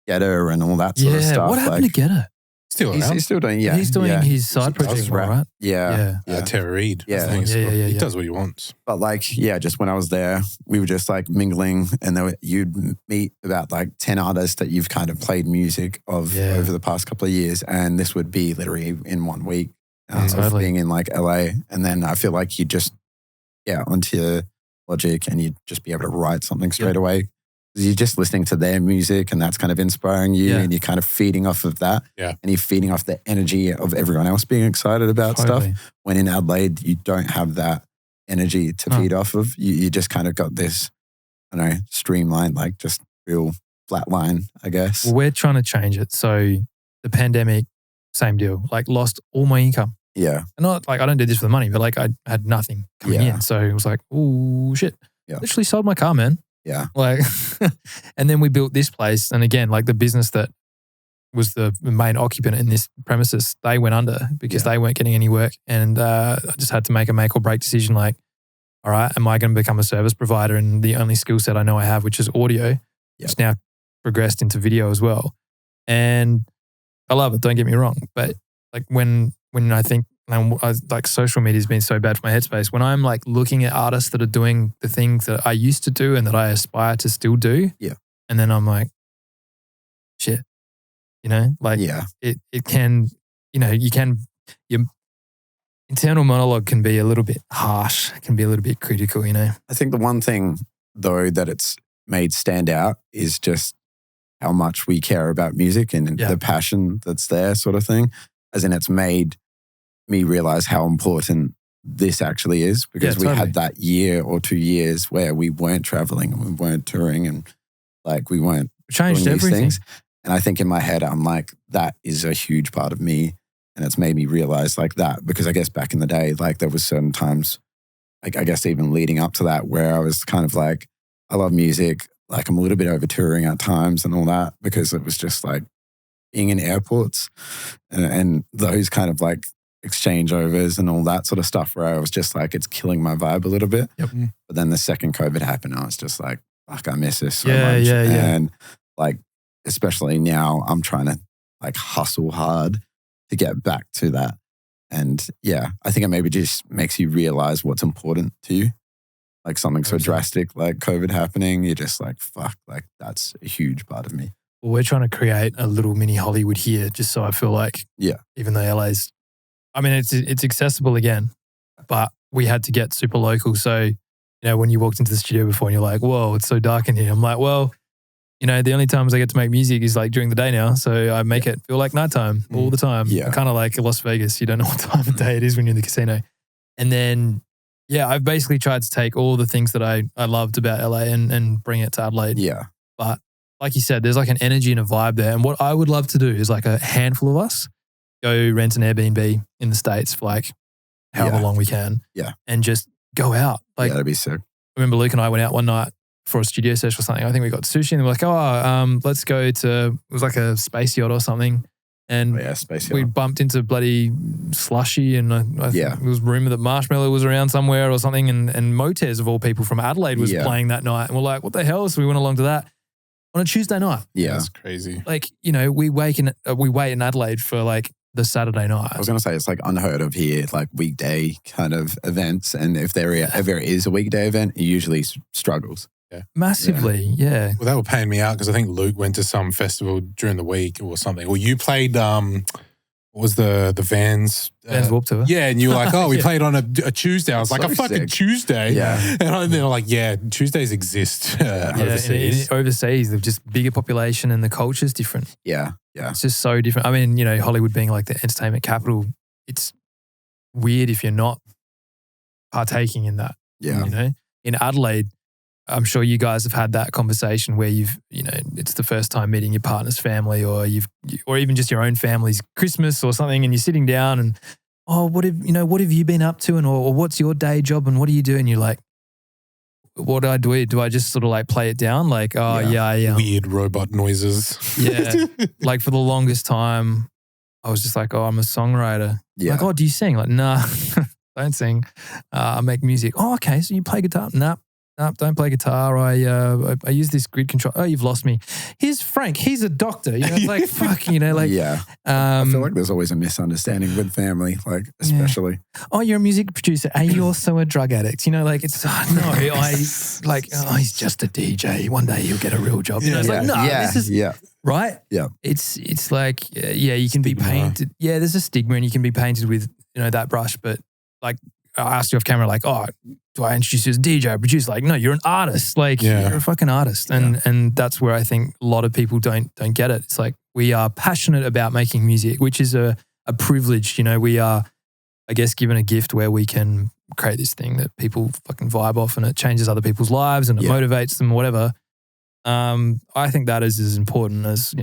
get her and all that sort of stuff. Yeah, what happened to get her? Still around. He's still doing, yeah. He's doing his side project, right? Yeah. Terror Reed. Yeah. He does what he wants. But like, yeah, just when I was there, we were just like mingling and you'd meet about like 10 artists that you've kind of played music of over the past couple of years. And this would be literally in 1 week of being in like LA. And then I feel like you just, onto your Logic and you'd just be able to write something straight away. You're just listening to their music and that's kind of inspiring you and you're kind of feeding off of that. Yeah. And you're feeding off the energy of everyone else being excited about stuff. When in Adelaide, you don't have that energy to feed off of. You just kind of got this, I don't know, streamlined, like just real flat line, I guess. Well, we're trying to change it. So the pandemic, same deal, like lost all my income. Yeah. And not like I don't do this for the money, but like I had nothing coming in. So it was like, oh shit. Yeah. Literally sold my car, man. Yeah. Like, and then we built this place. And again, like the business that was the main occupant in this premises, they went under because they weren't getting any work. And I just had to make a make or break decision like, all right, am I going to become a service provider? And the only skill set I know I have, which is audio, it's now progressed into video as well. And I love it, don't get me wrong. But like when I think, like social media has been so bad for my headspace. When I'm like looking at artists that are doing the things that I used to do and that I aspire to still do. Yeah. And then I'm like, shit, you know, like it can, you know, your internal monologue can be a little bit harsh, can be a little bit critical, you know. I think the one thing though that it's made stand out is just how much we care about music and the passion that's there sort of thing. As in it's made me realize how important this actually is because we had that year or 2 years where we weren't traveling and we weren't touring and like we weren't changed doing these everything. Things. And I think in my head, I'm like, that is a huge part of me. And it's made me realize like that because I guess back in the day, like there was certain times, like I guess even leading up to that where I was kind of like, I love music. Like I'm a little bit over touring at times and all that because it was just like being in airports and those kind of like exchangeovers and all that sort of stuff where I was just like, it's killing my vibe a little bit. Yep. But then the second COVID happened, I was just like, fuck, I miss this so much. Yeah. Yeah. And like, especially now I'm trying to like hustle hard to get back to that. And yeah, I think it maybe just makes you realize what's important to you. Like something so drastic like COVID happening, you're just like, fuck, like that's a huge part of me. Well, we're trying to create a little mini Hollywood here just so I feel like, even though LA's, I mean, it's accessible again, but we had to get super local. So, you know, when you walked into the studio before and you're like, whoa, it's so dark in here. I'm like, well, you know, the only times I get to make music is like during the day now. So I make it feel like nighttime all the time. Yeah. Kind of like Las Vegas. You don't know what time of day it is when you're in the casino. And then, I've basically tried to take all the things that I loved about LA and bring it to Adelaide. Yeah. But like you said, there's like an energy and a vibe there. And what I would love to do is like a handful of us go rent an Airbnb in the States for like however long we can. Yeah. And just go out. Like, that'd be sick. I remember Luke and I went out one night for a studio session or something. I think we got sushi and they were like, let's go to, it was like a space yacht or something. And space yacht. We bumped into bloody Slushy and I think it was rumored that Marshmallow was around somewhere or something. And Motez of all people from Adelaide was playing that night. And we're like, what the hell? So we went along to that on a Tuesday night. Yeah. That's crazy. Like, you know, we wait in Adelaide for like the Saturday night. I was going to say it's like unheard of here, like weekday kind of events. And if there ever is a weekday event, it usually struggles. Yeah. Massively, yeah. Well, they were paying me out because I think Luke went to some festival during the week or something. Or you played, what what was the Vans Warped Tour. Yeah, and you were like, oh, we played on a Tuesday. I was like, so a fucking sick. Tuesday. Yeah. And they're like, yeah, Tuesdays exist overseas. Overseas, they're just bigger population and the culture's different. Yeah. It's just so different. I mean, Hollywood being like the entertainment capital, it's weird if you're not partaking in that. Yeah. In Adelaide, I'm sure you guys have had that conversation where it's the first time meeting your partner's family or even just your own family's Christmas or something, and you're sitting down and, what have you been up to, and or what's your day job and what do you do? And you're like, what do I do? Do I just sort of like play it down? Like, weird robot noises. Yeah. Like for the longest time, I was just like, I'm a songwriter. Yeah. Like, do you sing? Like, nah, don't sing. I make music. Oh, okay. So you play guitar? Nah, don't play guitar. I use this grid control. Oh, you've lost me. Here's Frank. He's a doctor. Like fuck. Yeah. I feel like there's always a misunderstanding with family, like especially. Yeah. Oh, you're a music producer. Are you also a drug addict? Like it's no. He's just a DJ. One day he'll get a real job. It's like this is right. Yeah. It's like you can be painted. Yeah, there's a stigma, and you can be painted with that brush, but like. I asked you off camera, like, do I introduce you as a DJ or producer? Like, no, you're an artist. Like, you're a fucking artist. And that's where I think a lot of people don't get it. It's like we are passionate about making music, which is a privilege. We are, I guess, given a gift where we can create this thing that people fucking vibe off and it changes other people's lives and it motivates them, whatever. I think that is as important as,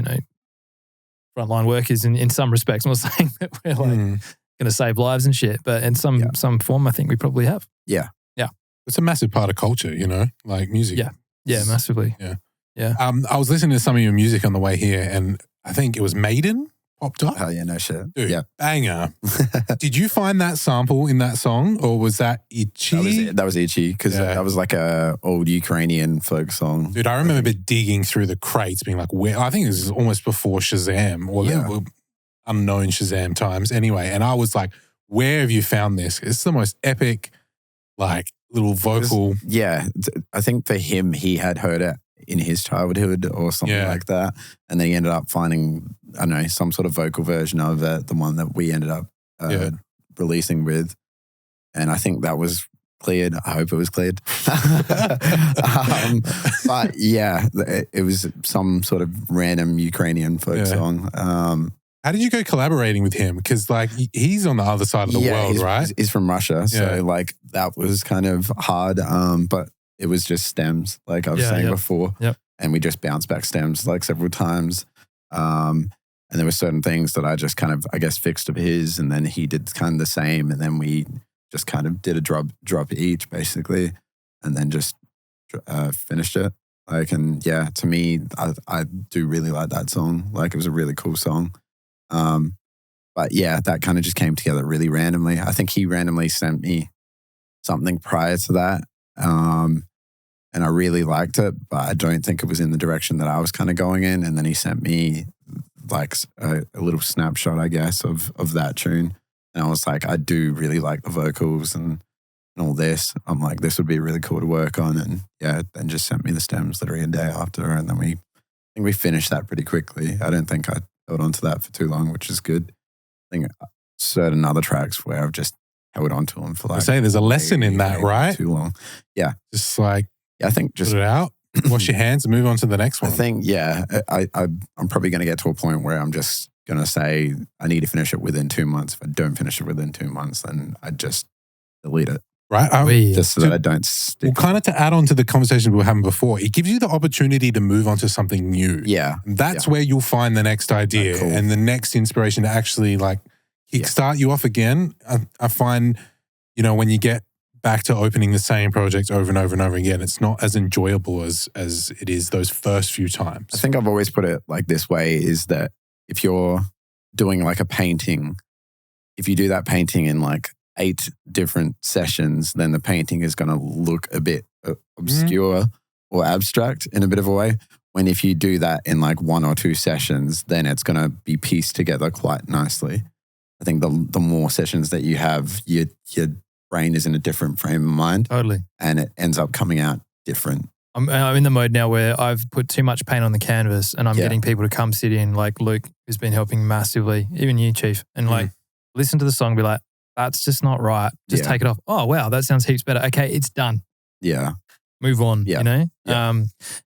frontline workers in some respects. I'm not saying that we're like... going to save lives and shit, but in some form, I think we probably have. Yeah. It's a massive part of culture, like music. Yeah, massively. Yeah. I was listening to some of your music on the way here, and I think it was Maiden popped up. Oh yeah, no shit. Dude, yeah, banger. Did you find that sample in that song, or was that Itchy? That was Itchy, because that was like a old Ukrainian folk song. Dude, I remember digging through the crates, being like, where? I think it was almost before Shazam, or unknown Shazam times anyway. And I was like, where have you found this? It's the most epic, like, little vocal. I think for him, he had heard it in his childhood or something like that. And then he ended up finding, I don't know, some sort of vocal version of it, the one that we ended up releasing with. And I think that was cleared. I hope it was cleared. But yeah, it was some sort of random Ukrainian folk song. How did you go collaborating with him? Because like he's on the other side of the world, right? He's from Russia. So like that was kind of hard. But it was just stems, like I was saying before. Yep. And we just bounced back stems like several times. And there were certain things that I just kind of, I guess, fixed of his, and then he did kind of the same. And then we just kind of did a drop each basically, and then just finished it. Like, and yeah, to me, I do really like that song. Like it was a really cool song. But yeah, that kind of just came together really randomly. I think he randomly sent me something prior to that. And I really liked it, but I don't think it was in the direction that I was kind of going in. And then he sent me like a little snapshot, I guess, of that tune. And I was like, I do really like the vocals and all this. I'm like, this would be really cool to work on. And yeah, then just sent me the stems literally a day after. And then I think we finished that pretty quickly. I don't think I held on to that for too long, which is good. I think certain other tracks where I've just held on to them for like... I say there's a lesson in that, right? Too long. Yeah. Just like... I think just... Put it out, wash your hands and move on to the next one. I think, I'm probably going to get to a point where I'm just going to say I need to finish it within 2 months. If I don't finish it within 2 months, then I just delete it. Right. Just so that I don't stick. Well, kind of to add on to the conversation we were having before, it gives you the opportunity to move on to something new. Yeah. That's where you'll find the next idea and the next inspiration to actually like kickstart you off again. I find, when you get back to opening the same project over and over and over again, it's not as enjoyable as it is those first few times. I think I've always put it like this way, is that if you're doing like a painting, if you do that painting in like 8 different sessions, then the painting is going to look a bit obscure or abstract in a bit of a way. When if you do that in like 1 or 2 sessions, then it's going to be pieced together quite nicely. I think the more sessions that you have, your brain is in a different frame of mind. Totally. And it ends up coming out different. I'm in the mode now where I've put too much paint on the canvas and I'm getting people to come sit in, like Luke has been helping massively, even you, Chief, and like listen to the song and be like, that's just not right. Just take it off. Oh, wow, that sounds heaps better. Okay, it's done. Yeah. Move on, you know? Yeah.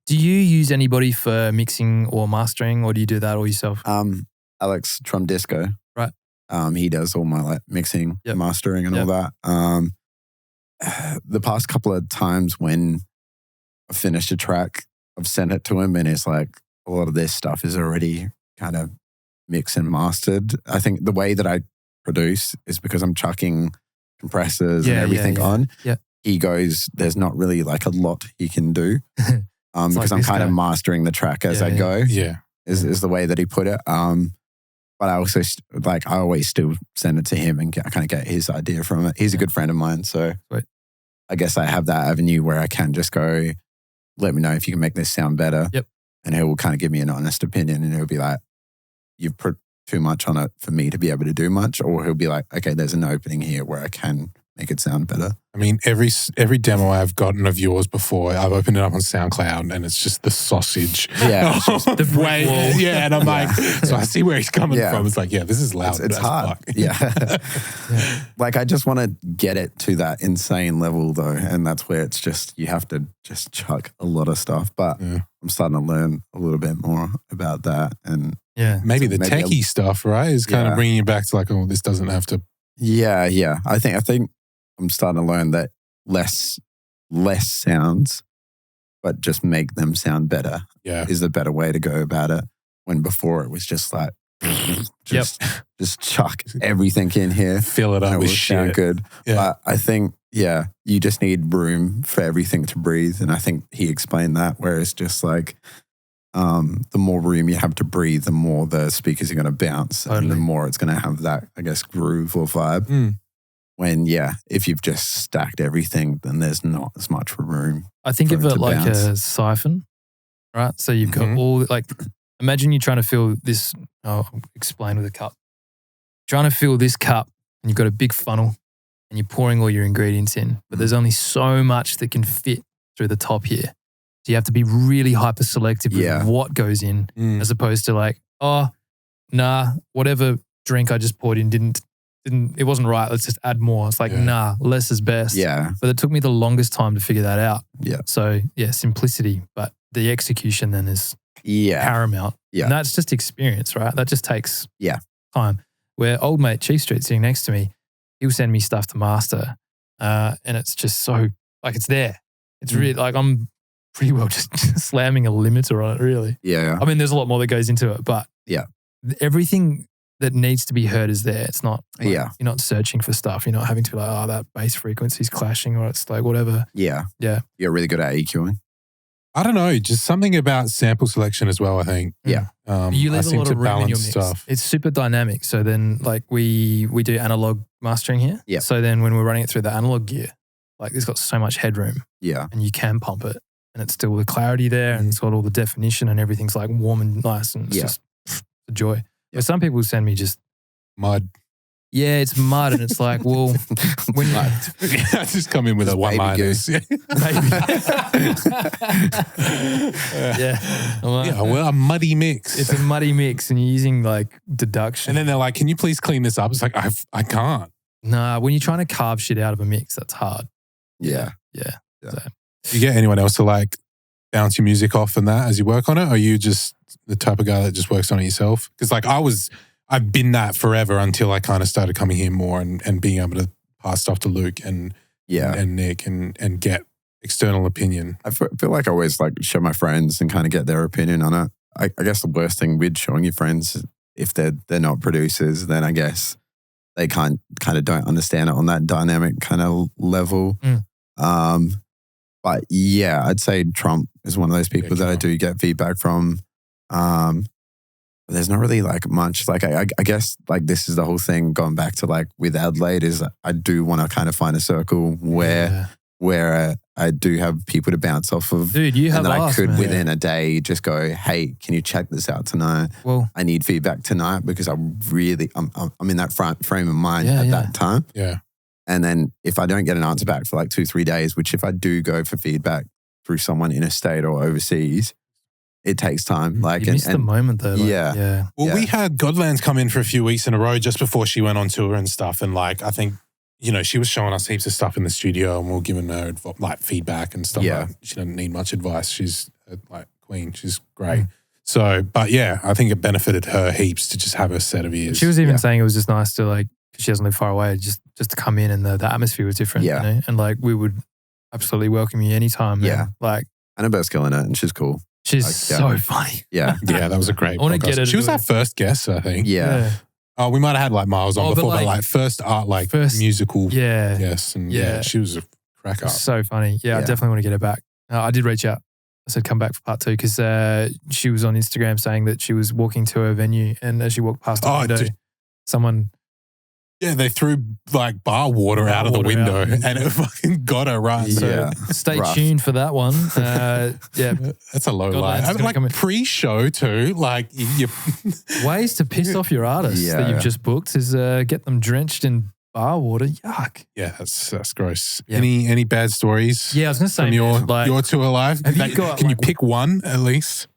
Do you use anybody for mixing or mastering, or do you do that all yourself? Alex from Disco. Right. He does all my like mixing, mastering and all that. The past couple of times when I finished a track, I've sent it to him and it's like a lot of this stuff is already kind of mixed and mastered. I think the way that I produce is because I'm chucking compressors and everything on. Yeah. He goes, there's not really like a lot he can do because like I'm kind of mastering the track as I go. Yeah. Is the way that he put it. But I also I always still send it to him and kind of get his idea from it. He's a good friend of mine. So I guess I have that avenue where I can just go, let me know if you can make this sound better. Yep. And he will kind of give me an honest opinion and he'll be like, you've put too much on it for me to be able to do much. Or he'll be like, okay, there's an opening here where I can make it sound better. I mean, every demo I've gotten of yours before, I've opened it up on SoundCloud and it's just the sausage. Yeah. It's just the way. Yeah. And I'm like, so I see where he's coming from. It's like, this is loud. It's hard. Yeah. Like I just want to get it to that insane level though. And that's where it's just, you have to just chuck a lot of stuff. But I'm starting to learn a little bit more about that. And maybe the techie stuff, right? Is kind of bringing you back to like, oh, this doesn't have to. Yeah. I think I'm starting to learn that less sounds, but just make them sound better is the better way to go about it. When before it was just like, just chuck everything in here. Fill it up with shit. Sound good. Yeah. But I think, you just need room for everything to breathe. And I think he explained that, where it's just like, the more room you have to breathe, the more the speakers are going to bounce and the more it's going to have that, I guess, groove or vibe. When, if you've just stacked everything, then there's not as much room. I think of it like a siphon, right? So you've got all, like, imagine you're trying to fill this, I'll explain with a cup. Trying to fill this cup and you've got a big funnel and you're pouring all your ingredients in, but there's only so much that can fit through the top here. So you have to be really hyper selective with what goes in as opposed to like, oh, nah, whatever drink I just poured in it wasn't right. Let's just add more. It's like, nah, less is best. Yeah. But it took me the longest time to figure that out. Yeah. So simplicity, but the execution then is paramount. Yeah. And that's just experience, right? That just takes time. Where old mate Chief Street sitting next to me, he'll send me stuff to master. And it's just so, like, it's there. It's really, like, I'm pretty well just slamming a limiter on it, really. Yeah. I mean, there's a lot more that goes into it, but everything that needs to be heard is there. It's not, like, you're not searching for stuff. You're not having to be like, oh, that bass frequency's clashing, or it's like whatever. Yeah. Yeah. You're really good at EQing. I don't know, just something about sample selection as well, I think. Yeah. You leave a lot of room in your mix. Stuff. It's super dynamic. So then, like, we do analog mastering here. Yeah. So then when we're running it through the analog gear, like, it's got so much headroom. Yeah. And you can pump it. And it's still the clarity there and it's got all the definition and everything's like warm and nice and it's just a joy. Yeah. But some people send me just mud. Yeah, it's mud and it's like, well, when you I just come in with a one-liners. Well, a muddy mix. It's a muddy mix and you're using like deduction. And then they're like, can you please clean this up? It's like, I can't. Nah, when you're trying to carve shit out of a mix, that's hard. Yeah. So. Do you get anyone else to like bounce your music off and that as you work on it? Or are you just the type of guy that just works on it yourself? Because like I've been that forever until I kind of started coming here more and being able to pass stuff to Luke and Nick and get external opinion. I feel like I always like show my friends and kind of get their opinion on it. I guess the worst thing with showing your friends, if they're not producers, then I guess they kind of don't understand it on that dynamic kind of level. But yeah, I'd say Trump is one of those people that I do get feedback from. But there's not really like much. Like I guess like this is the whole thing going back to like with Adelaide is I do want to kind of find a circle where I do have people to bounce off of. Dude, you have and then us, I could man. within a day just go, hey, can you check this out tonight? Well, I need feedback tonight because I'm in that frame of mind at that time. Yeah. And then if I don't get an answer back for like 2-3 days, which if I do go for feedback through someone in a state or overseas, it takes time. Like, you missed the moment though. Yeah. Well, we had Godlands come in for a few weeks in a row just before she went on tour and stuff. And like, I think, you know, she was showing us heaps of stuff in the studio and we were giving her like feedback and stuff. Yeah. Like, she doesn't need much advice. She's like queen. She's great. So, but yeah, I think it benefited her heaps to just have a set of ears. She was even saying it was just nice to like, because she doesn't live far away, just to come in and the atmosphere was different. Yeah. You know? And like, we would absolutely welcome you anytime. Yeah. And like, Annabelle's killing it and she's cool. She's Like, so funny. Yeah. Yeah, that was a great I want to podcast. get her. She was our first guest, I think. Yeah. Oh, we might have had like Miles on before, but like first musical guest. And yeah, she was a crack up. So funny. Yeah, I definitely want to get her back. I did reach out. I said, come back for part 2 because she was on Instagram saying that she was walking to her venue and as she walked past the window, someone... Yeah, they threw like bar water out of the window and it fucking got her right. So stay tuned for that one. Yeah. That's a low line. I mean, like pre-show too, like you ways to piss off your artists that you've just booked is get them drenched in bar water. Yuck. Yeah, that's gross. Yeah. Any bad stories? Yeah, I was going to say, from your tour live? Can you pick one at least?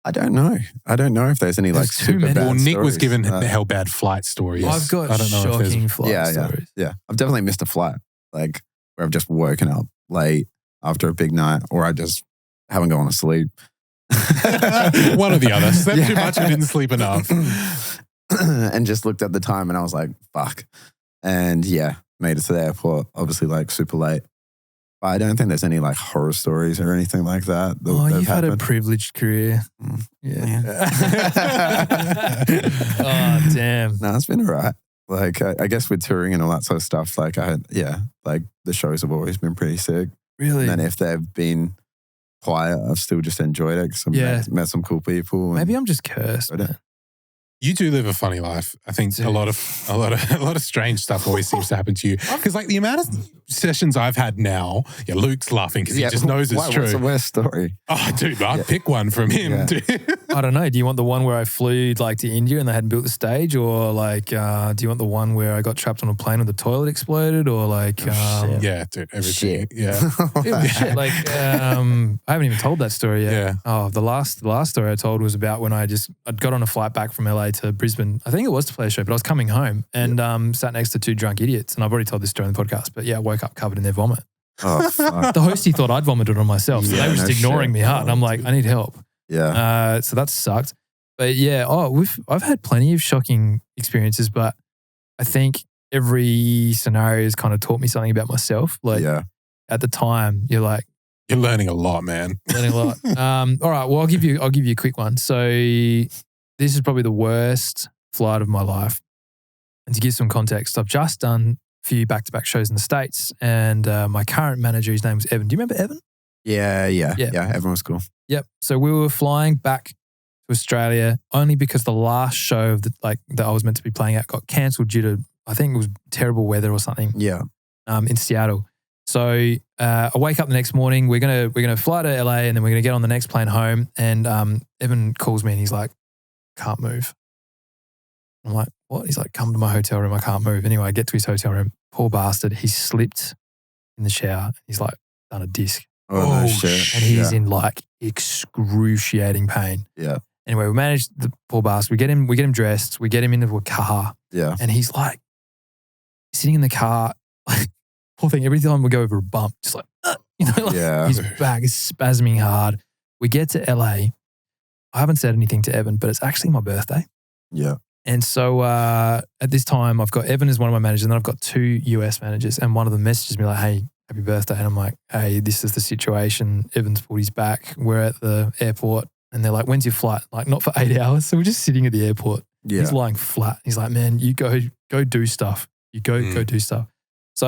I don't know. I don't know if there's any like super bad Well, Nick stories. was given how bad flight stories. I've got shocking flight stories. Yeah. I've definitely missed a flight, like where I've just woken up late after a big night or I just haven't gone to sleep. One or the other. Slept too much and didn't sleep enough. And just looked at the time and I was like, fuck. And made it to the airport, obviously like super late. But I don't think there's any like horror stories or anything like that. You've had a privileged career. Yeah. Oh, damn. No, it's been all right. Like, I guess with touring and all that sort of stuff, like like the shows have always been pretty sick. Really? And then if they've been quiet, I've still just enjoyed it because I've met some cool people. Maybe I'm just cursed. You do live a funny life. I think a lot of strange stuff always seems to happen to you. Because like the amount of sessions I've had now, Luke's laughing because he just knows it's true. What's the worst story? Oh, dude, I'd pick one from him. I don't know. Do you want the one where I flew like to India and they hadn't built the stage, or like, do you want the one where I got trapped on a plane and the toilet exploded, or like, yeah, dude, everything. Shit. Yeah, shit. Like, I haven't even told that story yet. Yeah. Oh, the last story I told was about when I'd got on a flight back from LA to Brisbane. I think it was to play a show, but I was coming home and sat next to 2 drunk idiots. And I've already told this story in the podcast, but I woke up covered in their vomit. Oh, fuck. The hostie thought I'd vomited on myself. So they were just ignoring me hard. And I'm like, I need help. Yeah. So that sucked. But I've had plenty of shocking experiences, but I think every scenario has kind of taught me something about myself. Like at the time, you're learning a lot, man. Learning a lot. All right. Well, I'll give you a quick one. So this is probably the worst flight of my life. And to give some context, I've just done a few back-to-back shows in the States, and my current manager, his name was Evan. Do you remember Evan? Yeah. Everyone was cool. Yep. So we were flying back to Australia only because the last show that I was meant to be playing at got cancelled due to, I think it was terrible weather or something. Yeah. In Seattle. So I wake up the next morning. We're gonna fly to LA and then we're gonna get on the next plane home. And Evan calls me and he's like, "Can't move." I'm like, "What?" He's like, "Come to my hotel room. I can't move." Anyway, I get to his hotel room. Poor bastard. He slipped in the shower. He's like done a disc. Oh, no shit. And he's in like excruciating pain. Yeah. Anyway, we managed the poor bastard. We get him dressed. We get him into a car. Yeah. And he's like sitting in the car, like, poor thing. Every time we go over a bump, just like, his back is spasming hard. We get to LA. I haven't said anything to Evan, but it's actually my birthday. Yeah. And so at this time, I've got Evan as one of my managers, and then I've got 2 US managers, and one of them messages me like, "Hey, happy birthday." And I'm like, "Hey, this is the situation. Evan's pulled his back. We're at the airport." And they're like, "When's your flight?" Like, "Not for 8 hours." So we're just sitting at the airport. Yeah. He's lying flat. He's like, "Man, you go do stuff. You go do stuff." So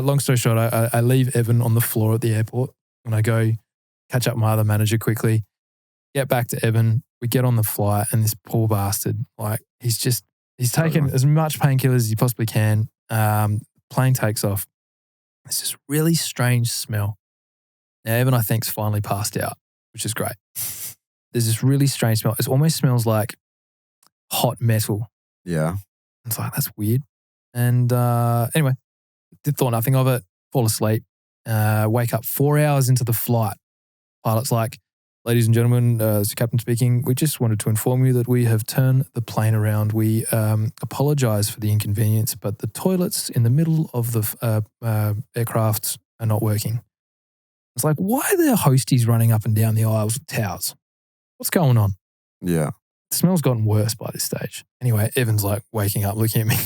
long story short, I leave Evan on the floor at the airport and I go catch up with my other manager quickly, get back to Evan. We get on the flight and this poor bastard, like he's taken as much painkillers as he possibly can. Plane takes off. It's this really strange smell. Now Evan, I think, is finally passed out, which is great. There's this really strange smell. It almost smells like hot metal. Yeah. It's like, that's weird. And anyway, thought nothing of it, fall asleep. Wake up 4 hours into the flight. Pilot's like, ladies and gentlemen, it's the captain speaking. We just wanted to inform you that we have turned the plane around. We apologize for the inconvenience, but the toilets in the middle of the aircraft are not working. It's like, why are there hosties running up and down the aisles with towels? What's going on? Yeah. The smell's gotten worse by this stage. Anyway, Evan's like waking up, looking at me.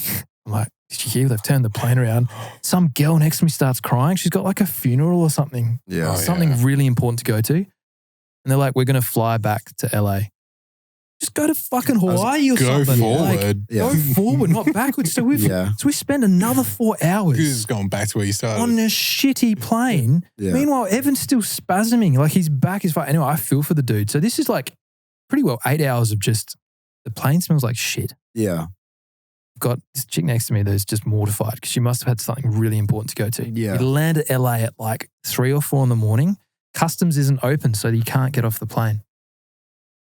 I'm like, did you hear they've turned the plane around? Some girl next to me starts crying. She's got like a funeral or something. Yeah. Something really important to go to. And they're like, we're going to fly back to LA. Just go to fucking Hawaii or go something. Forward. Go forward, not backwards. So we spend another 4 hours. You're just going back to where you started. On this shitty plane. Yeah. Meanwhile, Evan's still spasming. Like his back is fine. Anyway, I feel for the dude. So this is like pretty well 8 hours of just, the plane smells like shit. Yeah. Got this chick next to me that's just mortified because she must have had something really important to go to. Yeah. We land at LA at like 3 or 4 in the morning. Customs isn't open, so you can't get off the plane.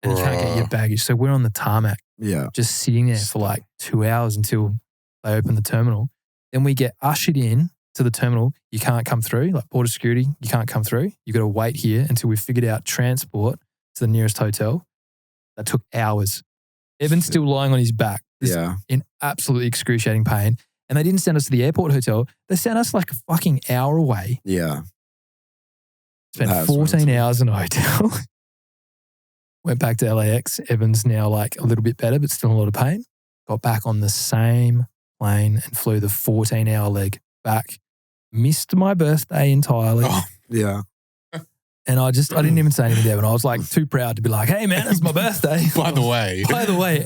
And you can't get your baggage. So we're on the tarmac. Yeah. Just sitting there for like 2 hours until they open the terminal. Then we get ushered in to the terminal. You can't come through, like border security, you can't come through. You got to wait here until we figured out transport to the nearest hotel. That took hours. Evan's still lying on his back. In absolutely excruciating pain. And they didn't send us to the airport hotel. They sent us like a fucking hour away. Yeah. Spent 14 hours in a hotel. Went back to LAX. Evan's now like a little bit better, but still in a lot of pain. Got back on the same plane and flew the 14-hour leg back. Missed my birthday entirely. Oh, yeah. And I didn't even say anything to Evan. I was like too proud to be like, hey man, it's my birthday. By the way.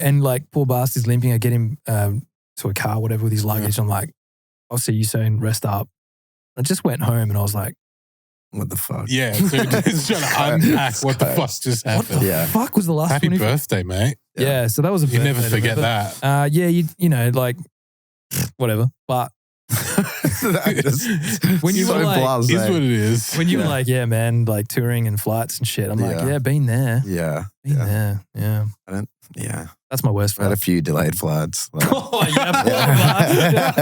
And like poor bastard's limping. I get him to a car, whatever, with his luggage. I'm like, I'll see you soon. Rest up. I just went home and I was like, what the fuck? Yeah, dude, just trying to unpack what the fuck just happened. What the fuck was the last Happy birthday, mate. Yeah, so that was a birthday. You never forget that. Yeah, you know, like, whatever. But when you were like, is what it is. When you were like, yeah, man, like touring and flights and shit, I'm like, yeah, been there. Yeah. Been there. Yeah. That's my worst flight. I had a few delayed flights. Like. Oh, yeah.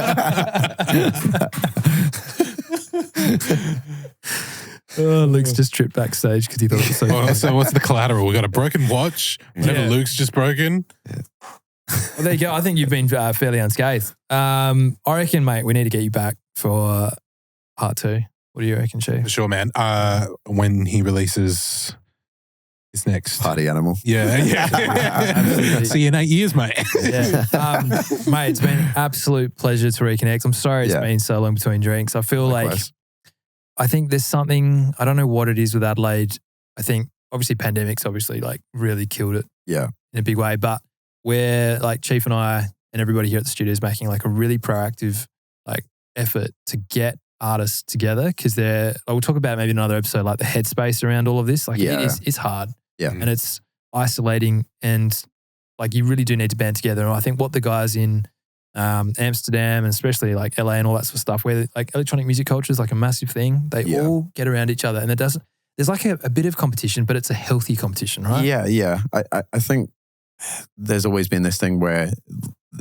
Luke's just tripped backstage because he thought it was so funny. So what's the collateral? We got a broken watch. Whatever Luke's just broken. Yeah. Well, there you go. I think you've been fairly unscathed. I reckon, mate, we need to get you back for part 2. What do you reckon, Chief? For sure, man. When he releases his next Party Animal. Yeah. See you in 8 years, mate. Yeah. Mate, it's been an absolute pleasure to reconnect. I'm sorry it's been so long between drinks. I feel like I think there's something, I don't know what it is with Adelaide. I think obviously pandemic's obviously like really killed it in a big way, but we're like Chief and I and everybody here at the studio is making like a really proactive like effort to get artists together because we'll talk about maybe another episode, like the headspace around all of this. Like it's hard and it's isolating and like you really do need to band together. And I think what the guys in Amsterdam and especially like LA and all that sort of stuff where like electronic music culture is like a massive thing. They all get around each other and there's like a bit of competition, but it's a healthy competition, right? Yeah. I think there's always been this thing where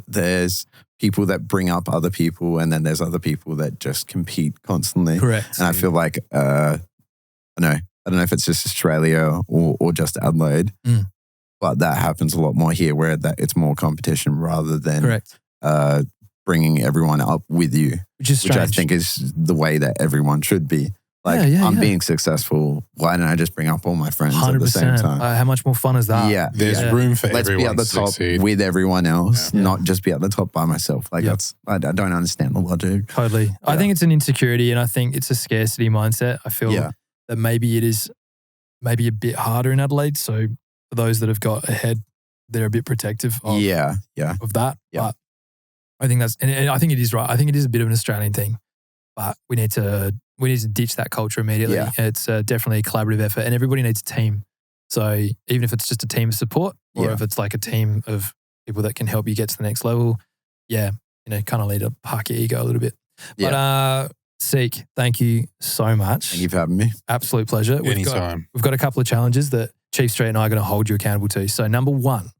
there's people that bring up other people and then there's other people that just compete constantly. Correct. And I feel like, I don't know if it's just Australia or just Adelaide, but that happens a lot more here where it's more competition rather than bringing everyone up with you, which I think is the way that everyone should be. Like, I'm being successful. Why don't I just bring up all my friends 100%. At the same time? How much more fun is that? Yeah. There's room for Let's everyone be at the top succeed. With everyone else, not just be at the top by myself. Like I don't understand the logic. Totally. Yeah. I think it's an insecurity and I think it's a scarcity mindset. I feel that maybe it is maybe a bit harder in Adelaide. So for those that have got ahead, they're a bit protective of that. Yeah. But I think and I think it is right. I think it is a bit of an Australian thing, but we need to ditch that culture immediately. Yeah. It's definitely a collaborative effort and everybody needs a team. So even if it's just a team of support or if it's like a team of people that can help you get to the next level, kind of need to park your ego a little bit. Yeah. But Seek, thank you so much. Thank you for having me. Absolute pleasure. Anytime. We've got a couple of challenges that Chief Street and I are going to hold you accountable to. So number 1, when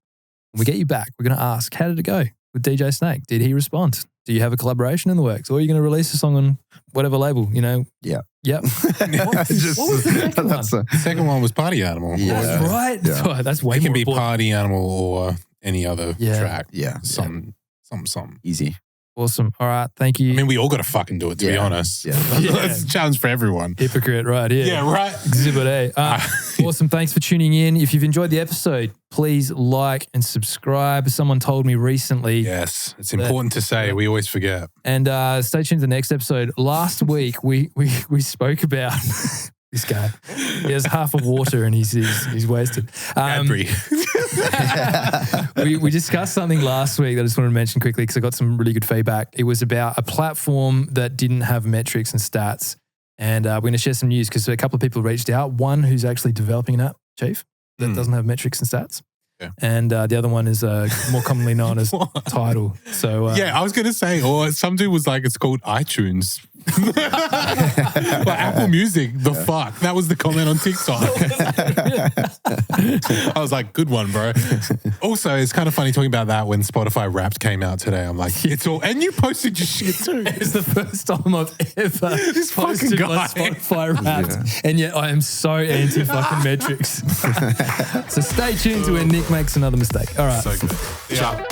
we get you back, we're going to ask, how did it go with DJ Snake? Did he respond? Do you have a collaboration in the works? Or are you going to release a song on whatever label, you know? Yeah. Yep. What was the second one? The second one was Party Animal. Yeah. That's right. Yeah. That's way It can more be important. Party Animal or any other track. Yeah. Something. Easy. Awesome. All right. Thank you. I mean, we all got to fucking do it, to be honest. Yeah. That's a challenge for everyone. Hypocrite right here. Yeah, right. Exhibit A. Awesome. Thanks for tuning in. If you've enjoyed the episode, please like and subscribe. Someone told me recently. Yes, it's important to say. We always forget. And stay tuned to the next episode. Last week, we spoke about this guy. He has half a water and he's wasted. Cadbury. We discussed something last week that I just wanted to mention quickly because I got some really good feedback. It was about a platform that didn't have metrics and stats. And we're going to share some news because a couple of people reached out. One who's actually developing an app, Chief, that doesn't have metrics and stats. Yeah. And the other one is more commonly known as Tidal. So I was going to say, or some dude was like, it's called iTunes. Like Apple Music, fuck? That was the comment on TikTok. I was like, good one, bro. Also, it's kind of funny talking about that when Spotify Wrapped came out today. I'm like, it's all, and you posted your shit too. It's the first time I've ever posted my Spotify Wrapped, and yet I am so anti fucking metrics. So stay tuned to when Nick makes another mistake. All right. So good. Yeah.